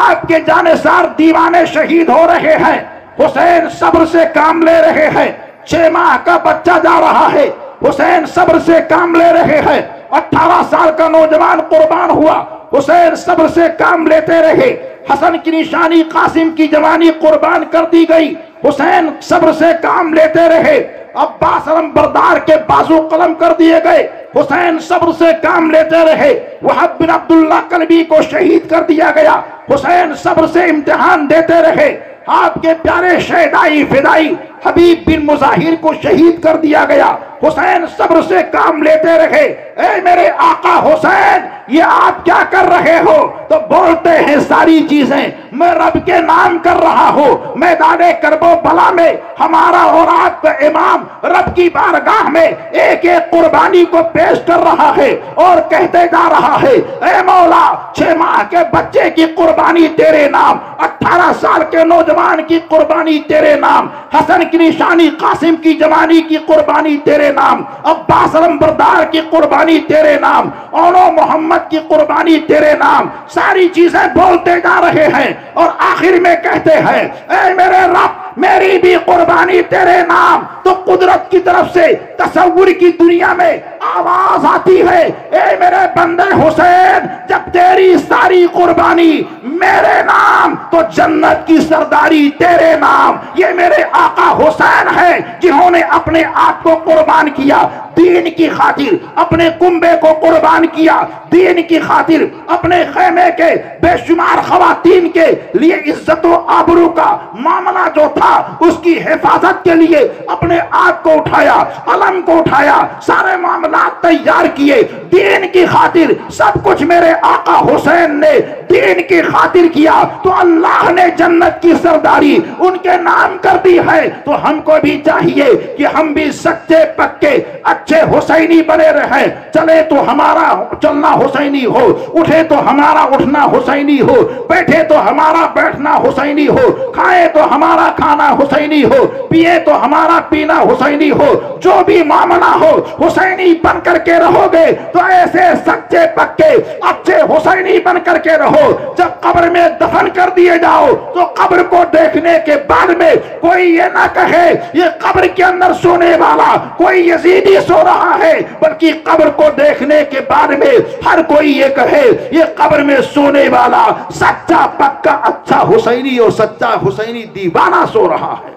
آپ کے جانثار دیوانے شہید ہو رہے ہیں، حسین صبر سے کام لے رہے ہیں، 6 ماہ کا بچہ جا رہا ہے، حسین صبر سے کام لے رہے ہیں، 18 سال کا نوجوان قربان ہوا، حسین صبر سے کام لیتے رہے، حسن کی نشانی قاسم کی جوانی قربان کر دی گئی، حسین صبر سے کام لیتے رہے، عباس علمبردار کے بازو قلم کر دیے گئے، حسین صبر سے کام لیتے رہے، وہب بن عبداللہ کلبی کو شہید کر دیا گیا، حسین صبر سے امتحان دیتے رہے، آپ کے پیارے شہدائی فدائی حبیب بن مظاہر کو شہید کر دیا گیا، حسین صبر سے کام لیتے رہے۔ اے میرے آقا حسین یہ آپ کیا کر رہے ہو؟ تو بولتے ہیں ساری چیزیں میں رب کے نام کر رہا ہوں، میدان کرب و بلا میں ہمارا اور آپ کا امام رب کی بارگاہ میں ایک ایک قربانی کو پیش کر رہا ہے اور کہتے جا رہا ہے اے مولا 6 ماہ کے بچے کی قربانی تیرے نام، 18 سال کے نوجوان کی قربانی تیرے نام، حسن کی نشانی قاسم کی جوانی کی قربانی تیرے نام، عباس علمبردار کی قربانی تیرے نام، اولو محمد کی قربانی تیرے نام، ساری چیزیں بولتے جا رہے ہیں اور آخر میں کہتے ہیں اے میرے رب میری بھی قربانی تیرے نام۔ تو قدرت کی طرف سے تصور کی دنیا میں آواز آتی ہے اے میرے بندے حسین جب تیری ساری قربانی میرے نام تو جنت کی سرداری تیرے نام۔ یہ میرے آقا حسین ہیں جنہوں نے اپنے آپ کو قربان کیا دین کی خاطر، اپنے کنبے کو قربان کیا دین کی خاطر، اپنے خیمے کے بے شمار خواتین کے لیے عزت و آبرو کا معاملہ جو تھا اس کی حفاظت کے لیے اپنے آپ کو اٹھایا، علم کو اٹھایا، سارے معاملات تیار کیے دین کی خاطر، سب کچھ میرے آقا حسین نے دین کی خاطر کیا تو اللہ نے جنت کی سرداری ان کے نام کر دی ہے۔ تو ہم کو بھی چاہیے کہ ہم بھی سچے پکے اچھے حسینی بنے رہیں، چلے تو ہمارا چلنا حسینی ہو، اٹھے تو ہمارا اٹھنا حسینی ہو، بیٹھے تو ہمارا بیٹھنا حسینی ہو، کھائے تو ہمارا کھانا حسینی ہو، پیے تو ہمارا پینا حسینی ہو، جو بھی حسینی مومنہ ہو، حسینی بن کر کے رہو گے تو ایسے سچے پکے اچھے حسینی بن کر کے رہو، جب قبر میں دفن کر دیے جاؤ تو قبر کو دیکھنے کے بعد میں کوئی یہ نہ کہے یہ قبر کے اندر سونے والا کوئی یزیدی سو رہا ہے، بلکہ قبر کو دیکھنے کے بعد میں ہر کوئی یہ کہے یہ قبر میں سونے والا سچا پکا اچھا حسینی اور سچا حسینی دیوانہ سو رہا ہے۔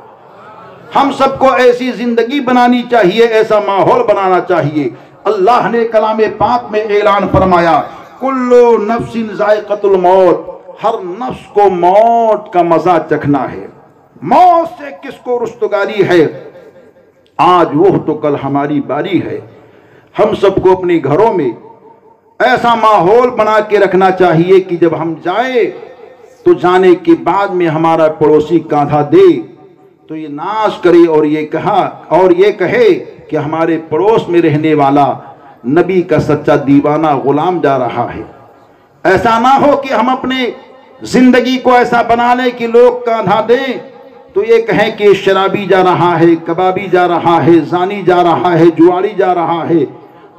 ہم سب کو ایسی زندگی بنانی چاہیے، ایسا ماحول بنانا چاہیے۔ اللہ نے کلام پاک میں اعلان فرمایا کلو نفس ذائقۃ الموت، ہر نفس کو موت کا مزہ چکھنا ہے۔ موت سے کس کو رستگاری ہے؟ آج وہ تو کل ہماری باری ہے۔ ہم سب کو اپنے گھروں میں ایسا ماحول بنا کے رکھنا چاہیے کہ جب ہم جائیں تو جانے کے بعد میں ہمارا پڑوسی کاندھا دے تو یہ ناز کرے اور یہ کہے کہ ہمارے پڑوس میں رہنے والا نبی کا سچا دیوانہ غلام جا رہا ہے۔ ایسا نہ ہو کہ ہم اپنے زندگی کو ایسا بنا لیں کہ لوگ کاندھا دیں تو یہ کہیں کہ شرابی جا رہا ہے، کبابی جا رہا ہے، زانی جا رہا ہے، جواری جا رہا ہے،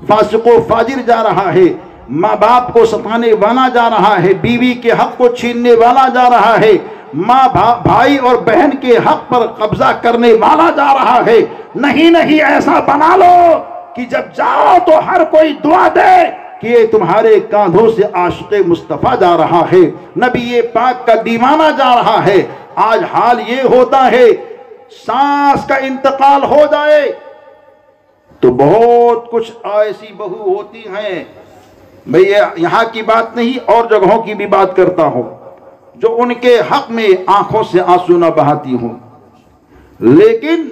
فاسق و فاجر جا رہا ہے، ماں باپ کو ستانے والا جا رہا ہے، بیوی کے حق کو چھیننے والا جا رہا ہے، ماں بھائی اور بہن کے حق پر قبضہ کرنے والا جا رہا ہے۔ نہیں ایسا بنا لو کہ جب جاؤ تو ہر کوئی دعا دے کہ یہ تمہارے کاندھوں سے عاشق مصطفیٰ جا رہا ہے، نبی پاک کا دیوانہ جا رہا ہے۔ آج حال یہ ہوتا ہے سانس کا انتقال ہو جائے تو بہت کچھ ایسی بہو ہوتی ہیں، میں یہاں کی بات نہیں اور جگہوں کی بھی بات کرتا ہوں، جو ان کے حق میں آنکھوں سے آنسو نہ بہاتی ہوں، لیکن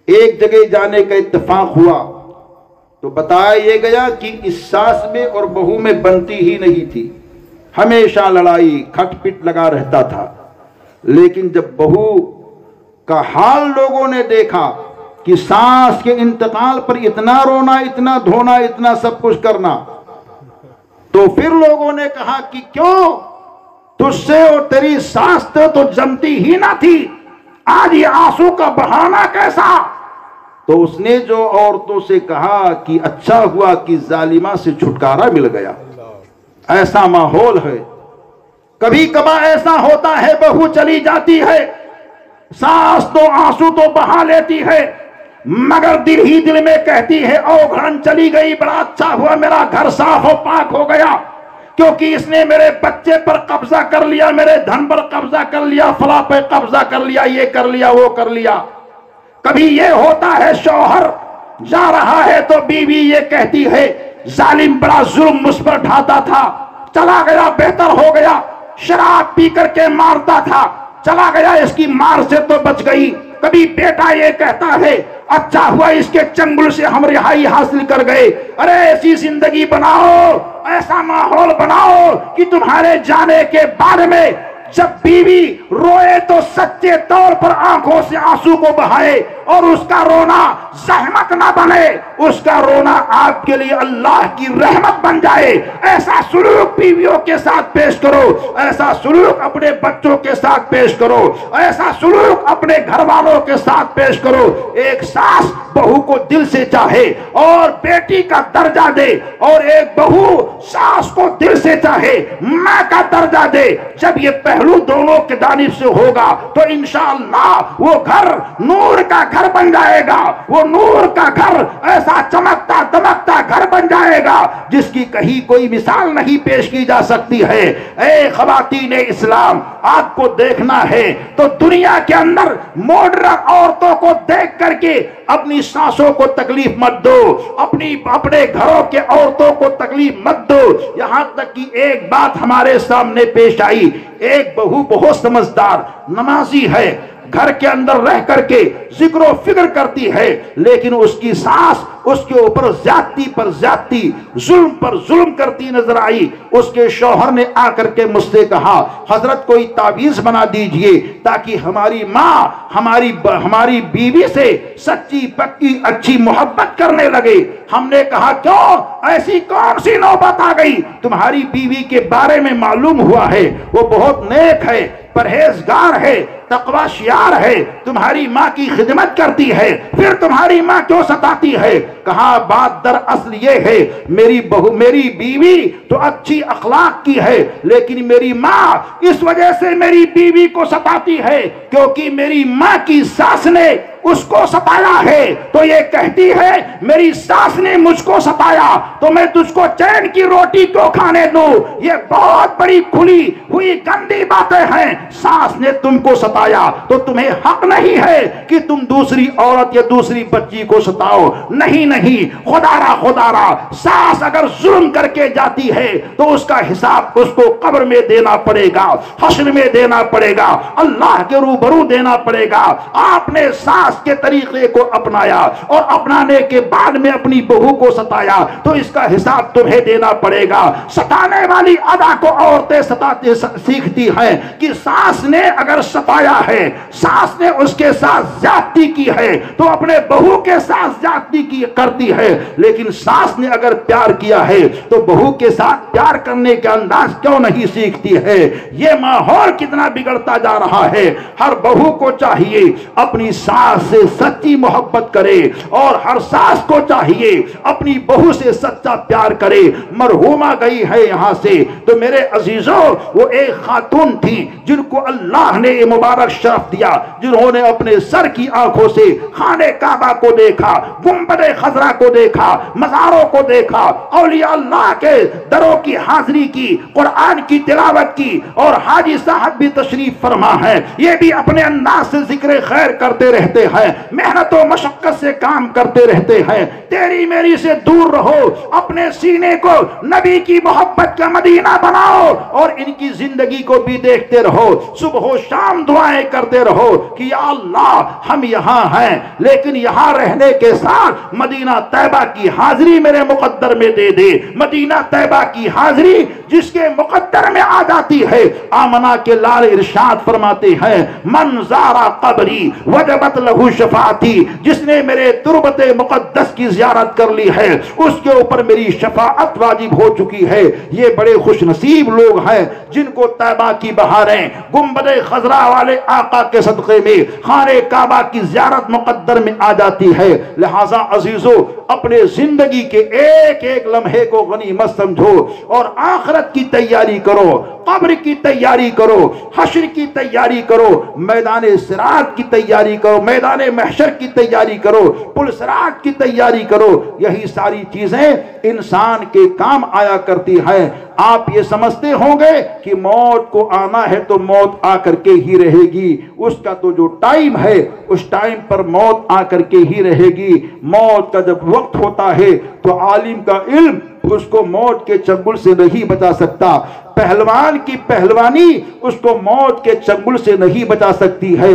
ایک جگہ جانے کا اتفاق ہوا تو بتایا یہ گیا کہ اس ساس میں اور بہو میں بنتی ہی نہیں تھی، ہمیشہ لڑائی کھٹ پٹ لگا رہتا تھا۔ لیکن جب بہو کا حال لوگوں نے دیکھا کہ ساس کے انتقال پر اتنا رونا، اتنا دھونا، اتنا سب کچھ کرنا، تو پھر لوگوں نے کہا کہ کیوں تجھ سے اور تیری ساس تو جمتی ہی نہ تھی، آج یہ آنسو کا بہانا کیسا؟ تو اس نے جو عورتوں سے کہا کہ اچھا ہوا کہ ظالمہ سے چھٹکارا مل گیا۔ ایسا ماحول ہے، کبھی کبھار ایسا ہوتا ہے بہو چلی جاتی ہے، ساس تو آنسو تو بہا لیتی ہے، مگر دل ہی دل میں کہتی ہے او گھرن چلی گئی، بڑا اچھا ہوا میرا گھر صاف و پاک ہو گیا، کیونکہ اس نے میرے بچے پر قبضہ کر لیا، میرے دھن پر قبضہ کر لیا، فلاں پہ قبضہ کر لیا، یہ کر لیا وہ کر لیا۔ کبھی یہ ہوتا ہے شوہر جا رہا ہے تو بیوی یہ کہتی ہے ظالم بڑا ظلم مجھ پر ڈھاتا تھا، چلا گیا بہتر ہو گیا، شراب پی کر کے مارتا تھا، چلا گیا اس کی مار سے تو بچ گئی۔ کبھی بیٹا یہ کہتا ہے اچھا ہوا اس کے چنگل سے ہم رہائی حاصل کر گئے۔ ارے ایسی زندگی بناؤ، ایسا ماحول بناؤ کہ تمہارے جانے کے بعد میں جب بیوی روئے تو سچے طور پر آنکھوں سے آنسو کو بہائے اور اس کا رونا زحمت نہ بنے، اس کا رونا آپ کے لیے اللہ کی رحمت بن جائے۔ ایسا سلوک بیویوں کے ساتھ پیش کرو، ایسا سلوک اپنے بچوں کے ساتھ پیش کرو، ایسا سلوک اپنے گھر والوں کے ساتھ پیش کرو۔ ایک ساس بہو کو دل سے چاہے اور بیٹی کا درجہ دے، اور ایک بہو ساس کو دل سے چاہے، ماں کا درجہ دے۔ جب یہ پہلو دونوں کی جانب سے ہوگا تو انشاءاللہ وہ گھر نور کا گھر بن جائے گا، وہ نور کا گھر ایسا چمکتا دمکتا گھر بن جائے گا جس کی کہیں کوئی مثال نہیں پیش کی جا سکتی ہے۔ اے خواتین اسلام، آپ کو دیکھنا ہے تو دنیا کے اندر ماڈرن عورتوں کو دیکھ کر کے اپنی ساسوں کو تکلیف مت دو، اپنے گھروں کے عورتوں کو تکلیف مت دو۔ یہاں تک کہ ایک بات ہمارے سامنے پیش آئی، ایک بہو بہت سمجھدار نمازی ہے، گھر کے اندر رہ کر کے ذکر و فکر کرتی ہے، لیکن اس کی ساس اس کے اوپر زیادتی پر زیادتی، ظلم پر ظلم کرتی نظر آئی۔ اس کے شوہر نے آ کر کے مجھ سے کہا حضرت کوئی تعویذ بنا دیجئے تاکہ ہماری ماں ہماری بیوی سے سچی پکی اچھی محبت کرنے لگے۔ ہم نے کہا کیوں، ایسی کون سی نوبت آ گئی؟ تمہاری بیوی کے بارے میں معلوم ہوا ہے وہ بہت نیک ہے، پرہیزگار ہے، تقوی شیار ہے، تمہاری ماں کی خدمت کرتی ہے، پھر تمہاری ماں کیوں ستاتی ہے؟ کہا بات در اصل یہ ہے میری بیوی تو اچھی اخلاق کی ہے، لیکن میری ماں اس وجہ سے میری بیوی کو ستاتی ہے کیونکہ میری ماں کی ساس نے اس کو ستایا ہے، تو یہ کہتی ہے میری ساس نے مجھ کو ستایا تو میں تجھ کو چین کی روٹی کیوں کھانے دوں؟ یہ بہت بڑی کھلی ہوئی گندی باتیں ہیں۔ ساس نے تم کو ستایا تو تمہیں حق نہیں ہے کہ تم دوسری عورت یا دوسری بچی کو ستاؤ۔ نہیں نہیں، خدا را ساس اگر ظلم کر کے جاتی ہے تو اس کا حساب اس کو قبر میں دینا پڑے گا، حشر میں دینا پڑے گا، اللہ کے روبرو دینا پڑے گا۔ آپ نے ساس کے طریقے کو اپنایا اور اپنانے کے بعد میں اپنی بہو کو ستایا تو اس کا حساب تمہیں دینا پڑے گا۔ ستانے والی ادا کو عورتیں ستاتے سیکھتی ہیں کہ ساس نے اگر ستایا ہے، ساس نے اس کے ساتھ زیادتی کی ہے تو اپنے بہو کے ساتھ زیادتی کرتی ہے، لیکن ساس نے اگر پیار کیا ہے تو بہو کے ساتھ پیار کرنے کا انداز کیوں نہیں سیکھتی ہے؟ یہ ماحول کتنا بگڑتا جا رہا ہے۔ ہر بہو کو چاہیے اپنی ساس سے سچی محبت کرے اور ہر ساس کو چاہیے اپنی بہو سے سچا پیار کرے۔ مرحومہ گئی ہے یہاں سے تو میرے عزیزوں وہ ایک خاتون تھی جن کو اللہ نے مبارک شرف دیا، جنہوں نے اپنے سر کی آنکھوں سے خانہ کعبہ کو دیکھا، گنبد خضرا کو دیکھا، مزاروں کو دیکھا، اولیاء اللہ کے دروں کی حاضری کی، قرآن کی تلاوت کی، اور حاجی صاحب بھی تشریف فرما ہے، یہ بھی اپنے انداز سے ذکر خیر کرتے رہتے ہیں، محنت و مشقت سے کام کرتے رہتے ہیں۔ تیری میری سے دور رہو، اپنے سینے کو نبی کی محبت کا مدینہ بناؤ اور ان کی زندگی کو بھی دیکھتے رہو، صبح و شام دعائیں کرتے رہو کہ یا اللہ ہم یہاں ہیں لیکن یہاں رہنے کے ساتھ مدینہ طیبہ کی حاضری میرے مقدر میں دے دے۔ مدینہ طیبہ کی حاضری جس کے مقدر میں آ جاتی ہے، آمنہ کے لال ارشاد فرماتے ہیں من زارا قبری وجبت لہو شفاعتی، جس نے میرے تربت مقدس کی زیارت کر لی ہے اس کے اوپر میری شفاعت واجب ہو چکی ہے۔ یہ بڑے خوش نصیب لوگ ہیں جن کو طیبہ کی بہاریں، گنبد خضرا والے آقا کے صدقے میں خانہ کعبہ کی زیارت مقدر میں آ جاتی ہے۔ لہذا عزیزو اپنے زندگی کے ایک ایک لمحے کو غنیمت سمجھو اور آخرت کی تیاری کرو، قبر کی تیاری کرو، حشر کی تیاری کرو، میدان صراط کی تیاری کرو، میدان محشر کی تیاری کرو، پل صراط کی تیاری کرو۔ یہی ساری چیزیں انسان کے کام آیا کرتی ہیں۔ آپ یہ سمجھتے ہوں گے کہ موت کو آنا ہے تو موت آ کر کے ہی رہے گی، اس کا تو جو ٹائم ہے اس ٹائم پر موت آ کر کے ہی رہے گی۔ موت کا جب وقت ہوتا ہے تو عالم کا علم اس کو موت کے چنگل سے نہیں بچا سکتا، پہلوان کی پہلوانی اس کو موت کے چنگل سے نہیں بچا سکتی ہے،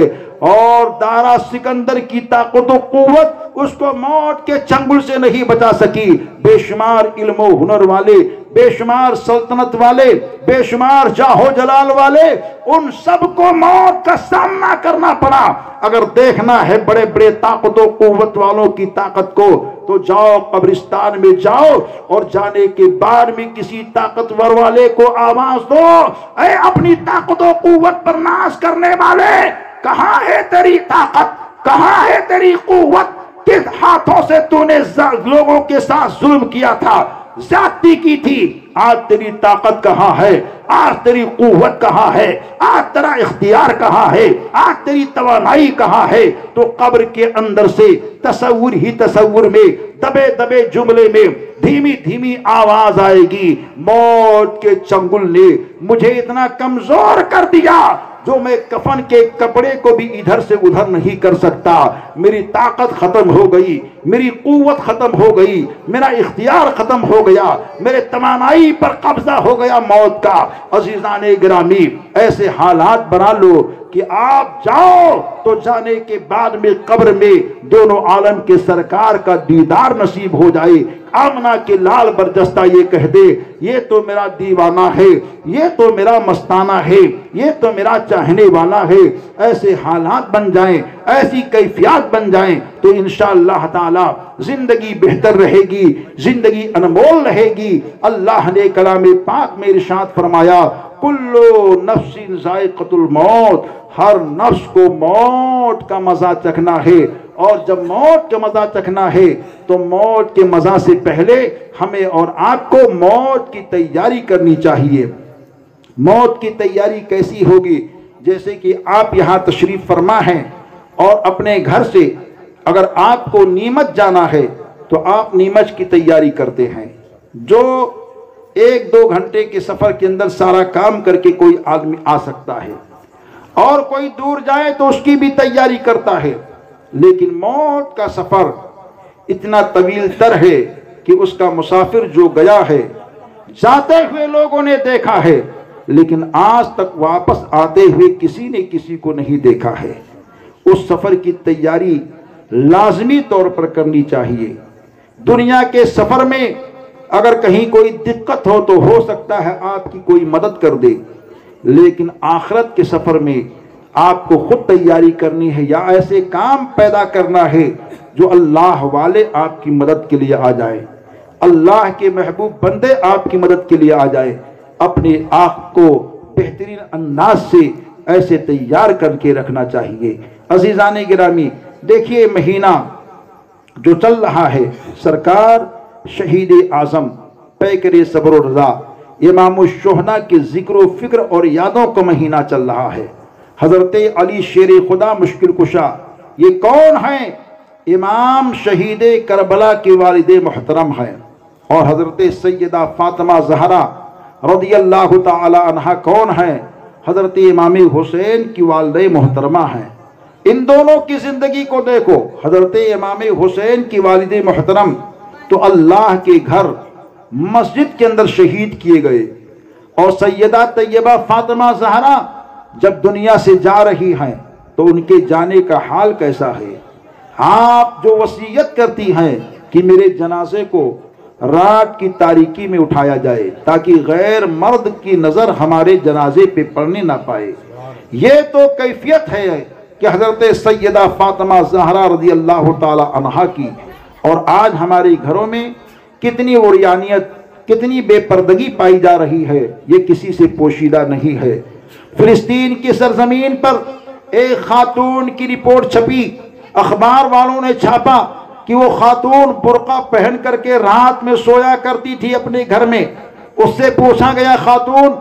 اور دارا سکندر کی طاقت و قوت اس کو موت کے چنگل سے نہیں بچا سکی۔ بے شمار علم و ہنر والے، بے شمار سلطنت والے، بے شمار جاہ و جلال والے، ان سب کو موت کا سامنا کرنا پڑا۔ اگر دیکھنا ہے بڑے بڑے طاقت و قوت والوں کی طاقت کو تو جاؤ قبرستان میں جاؤ اور جانے کے بعد میں کسی طاقتور والے کو آواز دو، اے اپنی طاقت و قوت پر ناز کرنے والے، کہاں ہے تیری طاقت، کہاں ہے تیری قوت؟ کس ہاتھوں سے تو نے لوگوں کے ساتھ ظلم کیا تھا، زیادتی کی تھی؟ آج تیری طاقت کہاں ہے؟ آج تیری قوت کہاں ہے؟ آج تیرا اختیار کہاں ہے؟ آج تیری توانائی کہاں ہے؟ تو قبر کے اندر سے تصور ہی تصور میں، دبے دبے جملے میں دھیمی دھیمی آواز آئے گی، موت کے چنگل نے مجھے اتنا کمزور کر دیا جو میں کفن کے کپڑے کو بھی ادھر سے ادھر نہیں کر سکتا، میری طاقت ختم ہو گئی، میری قوت ختم ہو گئی، میرا اختیار ختم ہو گیا، میرے توانائی پر قبضہ ہو گیا موت کا۔ عزیزان گرامی، ایسے حالات بنا لو کہ آپ جاؤ تو جانے کے بعد میں قبر میں دونوں عالم کے سرکار کا دیدار نصیب ہو جائے. آمنہ کے لال برجستہ یہ کہہ دے یہ تو میرا دیوانہ ہے, یہ تو میرا مستانہ ہے, یہ تو میرا چاہنے والا ہے. ایسے حالات بن جائیں, ایسی کیفیات بن جائیں تو انشاءاللہ تعالی زندگی بہتر رہے گی, زندگی انمول رہے گی. اللہ نے کلام پاک میں ارشاد فرمایا کلو نفس ذائقۃ الموت, ہر نفس کو موت کا مزہ چکھنا ہے. اور جب موت کا مزہ چکھنا ہے تو موت کے مزہ سے پہلے ہمیں اور آپ کو موت کی تیاری کرنی چاہیے. موت کی تیاری کیسی ہوگی؟ جیسے کہ آپ یہاں تشریف فرما ہیں اور اپنے گھر سے اگر آپ کو نیمچ جانا ہے تو آپ نیمچ کی تیاری کرتے ہیں. جو 1-2 گھنٹے کے سفر کے اندر سارا کام کر کے کوئی آدمی آ سکتا ہے, اور کوئی دور جائے تو اس کی بھی تیاری کرتا ہے. لیکن موت کا سفر اتنا طویل تر ہے کہ اس کا مسافر جو گیا ہے جاتے ہوئے لوگوں نے دیکھا ہے, لیکن آج تک واپس آتے ہوئے کسی نے کسی کو نہیں دیکھا ہے. اس سفر کی تیاری لازمی طور پر کرنی چاہیے. دنیا کے سفر میں اگر کہیں کوئی دقت ہو سکتا ہے آپ کی کوئی مدد کر دے, لیکن آخرت کے سفر میں آپ کو خود تیاری کرنی ہے یا ایسے کام پیدا کرنا ہے جو اللہ والے آپ کی مدد کے لیے آ جائیں, اللہ کے محبوب بندے آپ کی مدد کے لیے آ جائیں. اپنے آپ کو بہترین انداز سے ایسے تیار کر کے رکھنا چاہیے. عزیزان گرامی, دیکھیے مہینہ جو چل رہا ہے سرکار شہید اعظم پیکر صبر و رضا امام الشہداء کے ذکر و فکر اور یادوں کا مہینہ چل رہا ہے. حضرت علی شیر خدا مشکل کشا یہ کون ہیں؟ امام شہید کربلا کے والد محترم ہیں. اور حضرت سیدہ فاطمہ زہرا رضی اللہ تعالی عنہا کون ہیں؟ حضرت امام حسین کی والدہ محترمہ ہیں. ان دونوں کی زندگی کو دیکھو. حضرت امام حسین کی والد محترم تو اللہ کے گھر مسجد کے اندر شہید کیے گئے, اور سیدہ طیبہ فاطمہ زہرا جب دنیا سے جا رہی ہیں تو ان کے جانے کا حال کیسا ہے؟ آپ جو وصیت کرتی ہیں کہ میرے جنازے کو رات کی تاریکی میں اٹھایا جائے تاکہ غیر مرد کی نظر ہمارے جنازے پہ پڑنے نہ پائے. یہ تو کیفیت ہے کہ حضرت سیدہ فاطمہ زہرا رضی اللہ تعالی عنہا کی. اور آج ہمارے گھروں میں کتنی عریانیت, کتنی بے پردگی پائی جا رہی ہے, یہ کسی سے پوشیدہ نہیں ہے. فلسطین کی سرزمین پر ایک خاتون کی رپورٹ چھپی, اخبار والوں نے چھاپا کہ وہ خاتون برقع پہن کر کے رات میں سویا کرتی تھی اپنے گھر میں. اس سے پوچھا گیا خاتون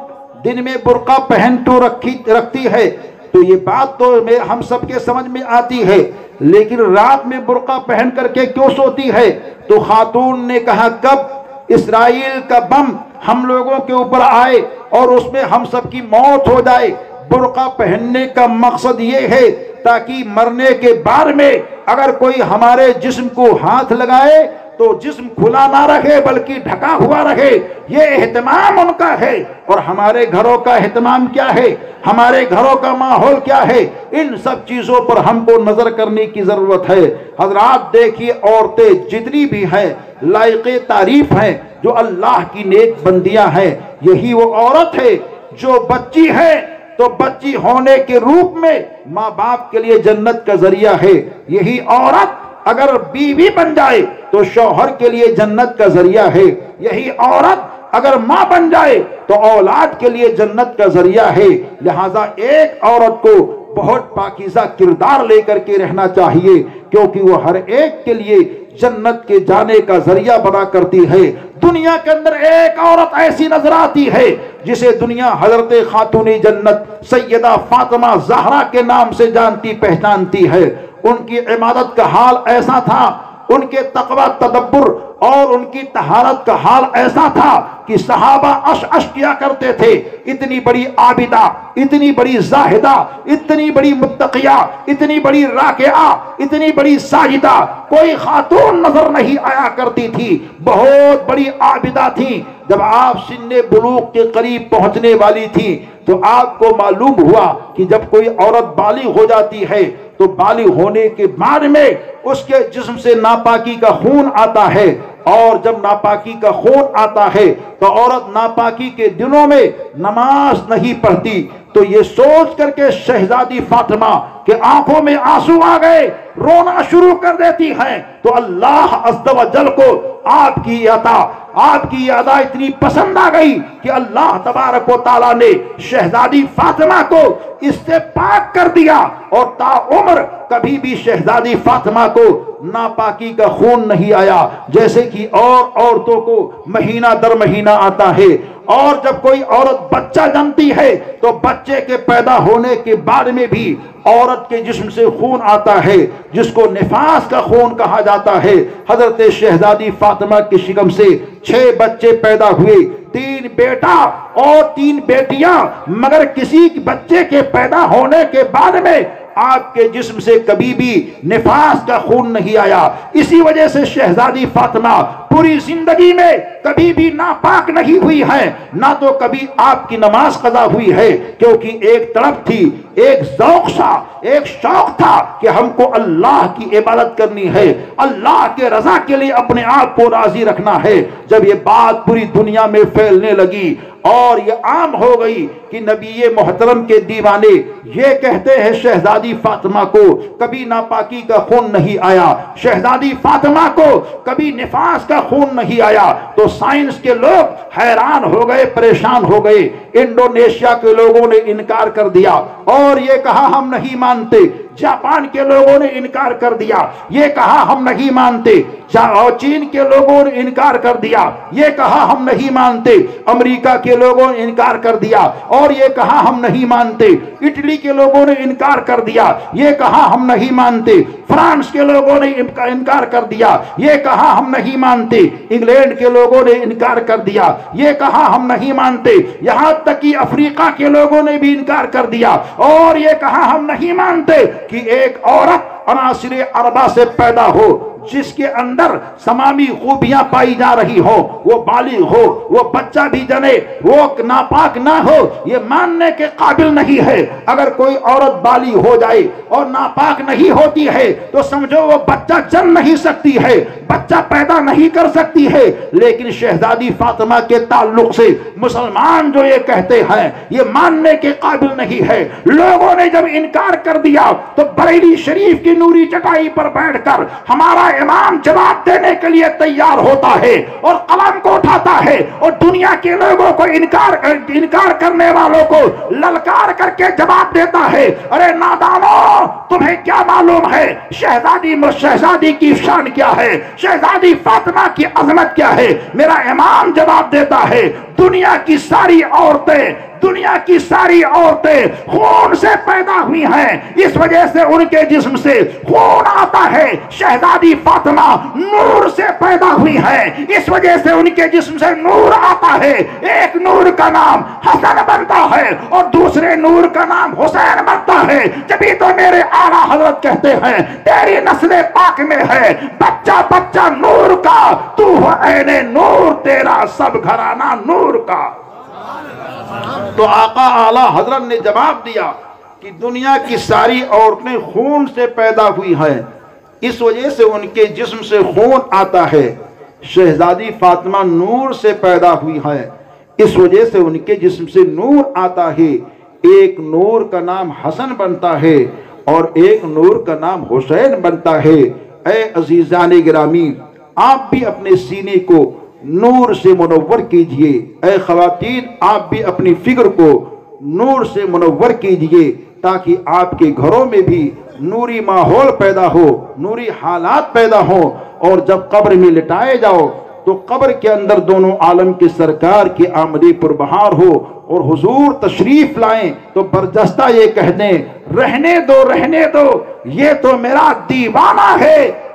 دن میں برقع پہن تو رکھتی ہے تو یہ بات تو ہم سب کے سمجھ میں آتی ہے, لیکن رات میں برقع پہن کر کے کیوں سوتی ہے؟ تو خاتون نے کہا کب اسرائیل کا بم ہم لوگوں کے اوپر آئے اور اس میں ہم سب کی موت ہو جائے. برقع پہننے کا مقصد یہ ہے تاکہ مرنے کے بعد میں اگر کوئی ہمارے جسم کو ہاتھ لگائے تو جسم کھلا نہ رہے بلکہ ڈھکا ہوا رہے. یہ اہتمام ان کا ہے. اور ہمارے گھروں کا اہتمام کیا ہے؟ ہمارے گھروں کا ماحول کیا ہے؟ ان سب چیزوں پر ہم کو نظر کرنے کی ضرورت ہے. حضرات دیکھیے عورتیں جتنی بھی ہیں لائق تعریف ہیں, جو اللہ کی نیک بندیاں ہیں. یہی وہ عورت ہے جو بچی ہے تو بچی ہونے کے روپ میں ماں باپ کے لیے جنت کا ذریعہ ہے. یہی عورت اگر بیوی بن جائے تو شوہر کے لیے جنت کا ذریعہ ہے. یہی عورت اگر ماں بن جائے تو اولاد کے لیے جنت کا ذریعہ ہے. لہذا ایک عورت کو بہت پاکیزہ کردار لے کر کے رہنا چاہیے, کیونکہ وہ ہر ایک کے لیے جنت کے جانے کا ذریعہ بنا کرتی ہے. دنیا کے اندر ایک عورت ایسی نظر آتی ہے جسے دنیا حضرت خاتون جنت سیدہ فاطمہ زہرا کے نام سے جانتی پہچانتی ہے. ان کی عبادت کا حال ایسا تھا, ان کے تقوی تدبر اور ان کی طہارت کا حال ایسا تھا کہ صحابہ عش کیا کرتے تھے، اتنی بڑی عابدہ، اتنی بڑی زاہدہ، اتنی بڑی متقیہ، اتنی بڑی راکعہ، اتنی بڑی ساجدہ کوئی خاتون نظر نہیں آیا کرتی تھی، بہت بڑی عابدہ تھی۔ جب آپ سن بلوغ کے قریب پہنچنے والی تھی تو آپ کو معلوم ہوا کہ جب کوئی عورت بالغ ہو جاتی ہے تو بالغ ہونے کے بعد میں اس کے جسم سے ناپاکی کا خون آتا ہے، اور جب ناپاکی کا خون آتا ہے تو عورت ناپاکی کے دنوں میں نماز نہیں پڑھتی۔ تو یہ سوچ کر کے شہزادی فاطمہ کے آنکھوں میں آنسو آ گئے، رونا شروع کر دیتی ہیں، تو اللہ عز و جل کو آپ کی عطا، آپ کی ادا اتنی پسند آ گئی کہ اللہ تبارک و تعالیٰ نے شہزادی فاطمہ کو اس سے پاک کر دیا، اور تا عمر کبھی بھی شہزادی فاطمہ کو ناپاکی کا خون نہیں آیا، جیسے کہ اور عورتوں کو مہینہ در مہینہ آتا ہے۔ اور جب کوئی عورت بچہ جنتی ہے تو بچے کے پیدا ہونے کے بعد میں بھی عورت کے جسم سے خون آتا ہے، جس کو نفاس کا خون کہا جاتا ہے۔ حضرت شہزادی فاطمہ کے شکم سے 6 بچے پیدا ہوئے، 3 بیٹا اور 3 بیٹیاں، مگر کسی بچے کے پیدا ہونے کے بعد میں آپ کے جسم سے کبھی بھی نفاس کا خون نہیں آیا۔ اسی وجہ سے شہزادی فاطمہ پوری زندگی میں کبھی بھی ناپاک نہیں ہوئی ہے، نہ تو کبھی آپ کی نماز قضا ہوئی ہے، کیونکہ ایک طرف تھی، ایک ذوق تھا، ایک شوق تھا کہ ہم کو اللہ کی عبادت کرنی ہے، اللہ کے رضا کے لیے اپنے آپ کو راضی رکھنا ہے۔ جب یہ بات پوری دنیا میں پھیلنے لگی اور یہ عام ہو گئی کہ نبی محترم کے دیوانے یہ کہتے ہیں شہزادی فاطمہ کو کبھی ناپاکی کا خون نہیں آیا، شہزادی فاطمہ کو کبھی نفاس کا خون نہیں آیا، تو سائنس کے لوگ حیران ہو گئے، پریشان ہو گئے۔ انڈونیشیا کے لوگوں نے انکار کر دیا اور یہ کہا ہم نہیں مانتے، جاپان کے لوگوں نے انکار کر دیا، یہ کہا ہم نہیں مانتے، اور چین کے لوگوں نے انکار کر دیا، یہ کہا ہم نہیں مانتے، امریکہ کے لوگوں نے انکار کر دیا اور یہ کہا ہم نہیں مانتے، اٹلی کے لوگوں نے انکار کر دیا، یہ کہا ہم نہیں مانتے، فرانس کے لوگوں نے انکار کر دیا، یہ کہا ہم نہیں مانتے، انگلینڈ کے لوگوں نے انکار کر دیا، یہ کہا ہم نہیں مانتے، یہاں تک کہ افریقہ کے لوگوں نے بھی انکار کر دیا اور یہ کہا ہم نہیں مانتے کہ ایک عورت عناصر اربعہ سے پیدا ہو، جس کے اندر تمامی خوبیاں پائی جا رہی ہو، وہ بالغ ہو، وہ بچہ بھی جنے، وہ ناپاک نہ ہو، یہ ماننے کے قابل نہیں ہے۔ اگر کوئی عورت بالغ ہو جائے اور ناپاک نہیں ہوتی ہے تو سمجھو وہ بچہ جن نہیں سکتی ہے، بچہ پیدا نہیں کر سکتی ہے۔ لیکن شہزادی فاطمہ کے تعلق سے مسلمان جو یہ کہتے ہیں یہ ماننے کے قابل نہیں ہے۔ لوگوں نے جب انکار کر دیا تو بریلی شریف کی نوری چٹائی پر بیٹھ کر ہمارا امام جواب دینے کے لیے تیار ہوتا ہے اور قلم کو اٹھاتا ہے اور دنیا کے لوگوں کو انکار کرنے والوں کو للکار کر کے جواب دیتا ہے، ارے نادانو تمہیں کیا معلوم ہے شہزادی کی شان کیا ہے، شہزادی فاطمہ کی عظمت کیا ہے؟ میرا امام جواب دیتا ہے دنیا کی ساری عورتیں خون سے پیدا ہوئی ہیں، اس وجہ سے ان کے جسم سے خون آتا ہے۔ شہزادی فاطمہ نور سے پیدا ہوئی ہے، اس وجہ سے ان کے جسم سے نور آتا ہے۔ ایک نور کا نام حسن بنتا ہے اور دوسرے نور کا نام حسین بنتا ہے۔ جبھی تو میرے اعلیٰ حضرت کہتے ہیں تیری نسل پاک میں ہے بچہ بچہ نور کا، تو عین نور تیرا سب گھرانہ نور کا۔ تو آقا اعلیٰ حضرت نے جواب دیا کہ دنیا کی ساری عورتیں خون سے پیدا ہوئی ہیں، اس وجہ سے ان کے جسم سے خون آتا ہے۔ شہزادی فاطمہ نور سے پیدا ہوئی ہے، اس وجہ سے ان کے جسم سے نور آتا ہے۔ ایک نور کا نام حسن بنتا ہے اور ایک نور کا نام حسین بنتا ہے۔ اے عزیزان گرامی، آپ بھی اپنے سینے کو نور سے منور کیجئے، اے خواتین آپ بھی اپنی فکر کو نور سے منور کیجئے، تاکہ آپ کے گھروں میں بھی نوری ماحول پیدا ہو، نوری حالات پیدا ہو، اور جب قبر میں لٹائے جاؤ تو قبر کے اندر دونوں عالم کے سرکار کی آمدی پر بہار ہو اور حضور تشریف لائیں تو برجستہ یہ کہہ دیں رہنے دو یہ تو میرا دیوانہ ہے،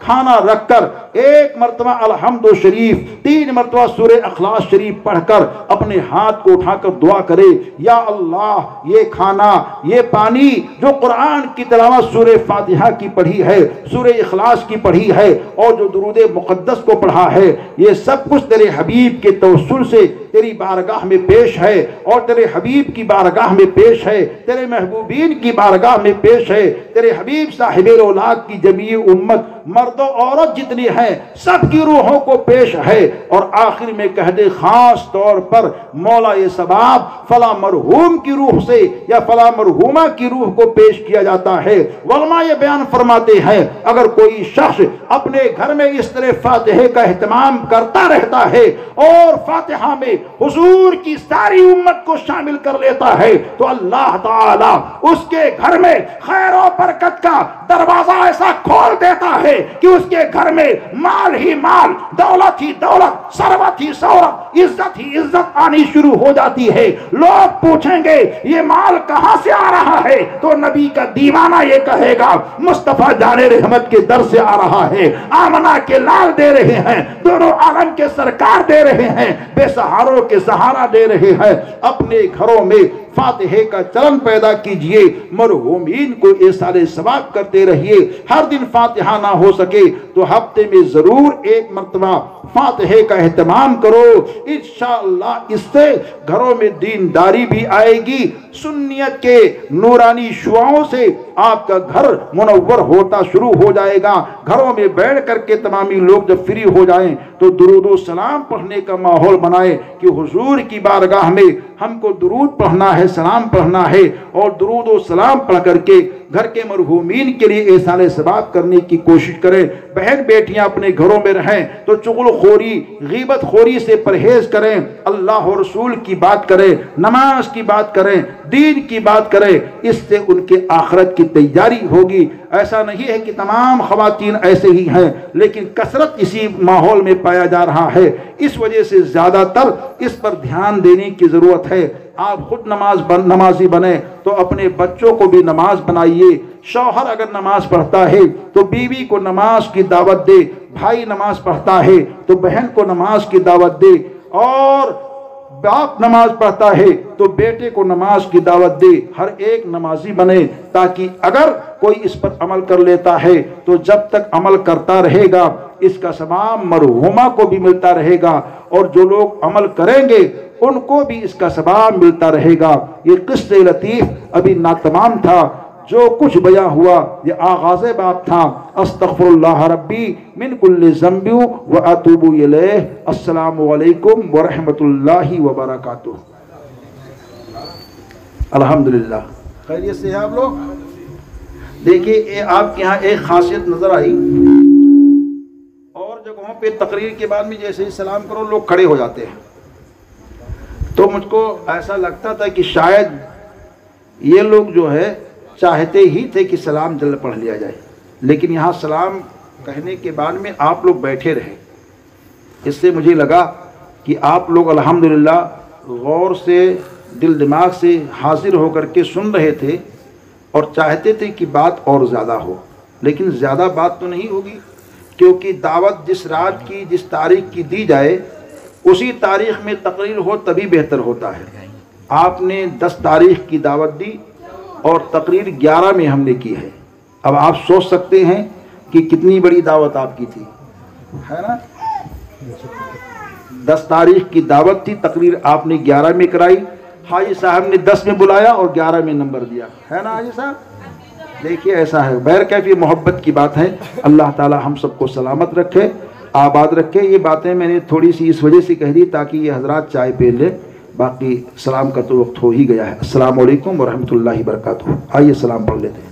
کھانا رکھ کر 1 مرتبہ الحمد شریف 3 مرتبہ سورہ اخلاص شریف پڑھ کر اپنے ہاتھ کو اٹھا کر دعا کرے، یا اللہ یہ کھانا، یہ پانی جو قرآن کی تلاوت سورہ فاتحہ کی پڑھی ہے، سورہ اخلاص کی پڑھی ہے اور جو درود مقدس کو پڑھا ہے، یہ سب کچھ تیرے حبیب کے توسل سے تیری بارگاہ میں پیش ہے اور تیرے حبیب کی بارگاہ میں پیش ہے، تیرے محبوبین کی بارگاہ میں پیش ہے، تیرے حبیب صاحب اولاد کی جمیع امت مرد و عورت جتنی ہیں سب کی روحوں کو پیش ہے، اور آخر میں کہہ دے خاص طور پر مولا یہ ثواب فلاں مرحوم کی روح سے یا فلاں مرحومہ کی روح کو پیش کیا جاتا ہے۔ علماء یہ بیان فرماتے ہیں اگر کوئی شخص اپنے گھر میں اس طرح فاتحہ کا اہتمام کرتا رہتا ہے اور فاتحہ میں حضور کی ساری امت کو شامل کر لیتا ہے تو اللہ تعالی اس کے گھر میں خیر و برکت کا دروازہ ایسا کھول دیتا ہے کہ اس کے گھر میں مال ہی مال، دولت ہی دولت، ثروت ہی ثروت، عزت ہی عزت آنی شروع ہو جاتی ہے۔ لوگ پوچھیں گے یہ مال کہاں سے آ رہا ہے تو نبی کا دیوانہ یہ کہے گا مصطفیٰ جان رحمت کے در سے آ رہا ہے، آمنہ کے لال دے رہے ہیں، دونوں عالم کے سرکار دے رہے ہیں، بے سہاروں کے سہارا دے رہے ہیں۔ اپنے گھروں میں فاتحے کا چلن پیدا کیجئے، مرحومین کو ایصال ثواب کرتے رہیے۔ ہر دن فاتحہ نہ ہو سکے تو ہفتے میں ضرور 1 مرتبہ فاتحے کا اہتمام کرو، انشاءاللہ اس سے گھروں میں دینداری بھی آئے گی، سنیت کے نورانی شعاعوں سے آپ کا گھر منور ہوتا شروع ہو جائے گا۔ گھروں میں بیٹھ کر کے تمامی لوگ جب فری ہو جائیں تو درود و سلام پڑھنے کا ماحول بنائے کہ حضور کی بارگاہ میں ہم کو درود پڑھنا ہے، سلام پڑھنا ہے، اور درود و سلام پڑھ کر کے گھر کے مرحومین کے لیے ایصال ثواب کرنے کی کوشش کریں۔ بہن بیٹیاں اپنے گھروں میں رہیں تو چغل خوری، غیبت خوری سے پرہیز کریں، اللہ و رسول کی بات کریں، نماز کی بات کریں، دین کی بات کریں، اس سے ان کے آخرت کی تیاری ہوگی۔ ایسا نہیں ہے کہ تمام خواتین ایسے ہی ہیں، لیکن کثرت اسی ماحول میں پایا جا رہا ہے، اس وجہ سے زیادہ تر اس پر دھیان دینے کی ضرورت ہے۔ آپ خود نمازی بنیں تو اپنے بچوں کو بھی نماز بنائیے۔ شوہر اگر نماز پڑھتا ہے تو بیوی کو نماز کی دعوت دے، بھائی نماز پڑھتا ہے تو بہن کو نماز کی دعوت دے، اور باپ نماز پڑھتا ہے تو بیٹے کو نماز کی دعوت دے۔ ہر ایک نمازی بنے تاکہ اگر کوئی اس پر عمل کر لیتا ہے تو جب تک عمل کرتا رہے گا اس کا ثواب مرحومہ کو بھی ملتا رہے گا، اور جو لوگ عمل کریں گے ان کو بھی اس کا ثواب ملتا رہے گا۔ یہ قصہ لطیف ابھی ناتمام تھا، جو کچھ بیان ہوا یہ آغاز باب تھا۔ استغفر اللہ ربی من کل ذنب و اتوب الیہ۔ السلام علیکم ورحمۃ اللہ وبرکاتہ۔ الحمدللہ خیریت سے آپ لوگ؟ دیکھیے آپ کے ہاں ایک خاصیت نظر آئی، اور جگہوں پہ تقریر کے بعد میں جیسے ہی سلام کرو لوگ کھڑے ہو جاتے ہیں، تو مجھ کو ایسا لگتا تھا کہ شاید یہ لوگ جو ہے چاہتے ہی تھے کہ سلام جلد پڑھ لیا جائے، لیکن یہاں سلام کہنے کے بعد میں آپ لوگ بیٹھے رہے، اس سے مجھے لگا کہ آپ لوگ الحمدللہ غور سے دل دماغ سے حاضر ہو کر کے سن رہے تھے اور چاہتے تھے کہ بات اور زیادہ ہو، لیکن زیادہ بات تو نہیں ہوگی، کیونکہ دعوت جس رات کی جس تاریخ کی دی جائے اسی تاریخ میں تقریر ہو تبھی بہتر ہوتا ہے۔ آپ نے 10 تاریخ کی دعوت دی اور تقریر 11 میں ہم نے کی ہے۔ اب آپ سوچ سکتے ہیں کہ کتنی بڑی دعوت آپ کی تھی، ہے نا؟ 10 تاریخ کی دعوت تھی، تقریر آپ نے 11 میں کرائی، حاجی صاحب نے 10 میں بلایا اور 11 میں نمبر دیا، ہے نا حاجی صاحب؟ دیکھیے ایسا ہے، بہرکیف یہ محبت کی بات ہے۔ اللہ تعالی ہم سب کو سلامت رکھے، آباد رکھے۔ یہ باتیں میں نے تھوڑی سی اس وجہ سے کہہ دی تاکہ یہ حضرات چائے پی لیں، باقی سلام کا تو وقت ہو ہی گیا ہے۔ السلام علیکم ورحمۃ اللہ وبرکاتہ۔ آئیے سلام پڑھ لیتے ہیں۔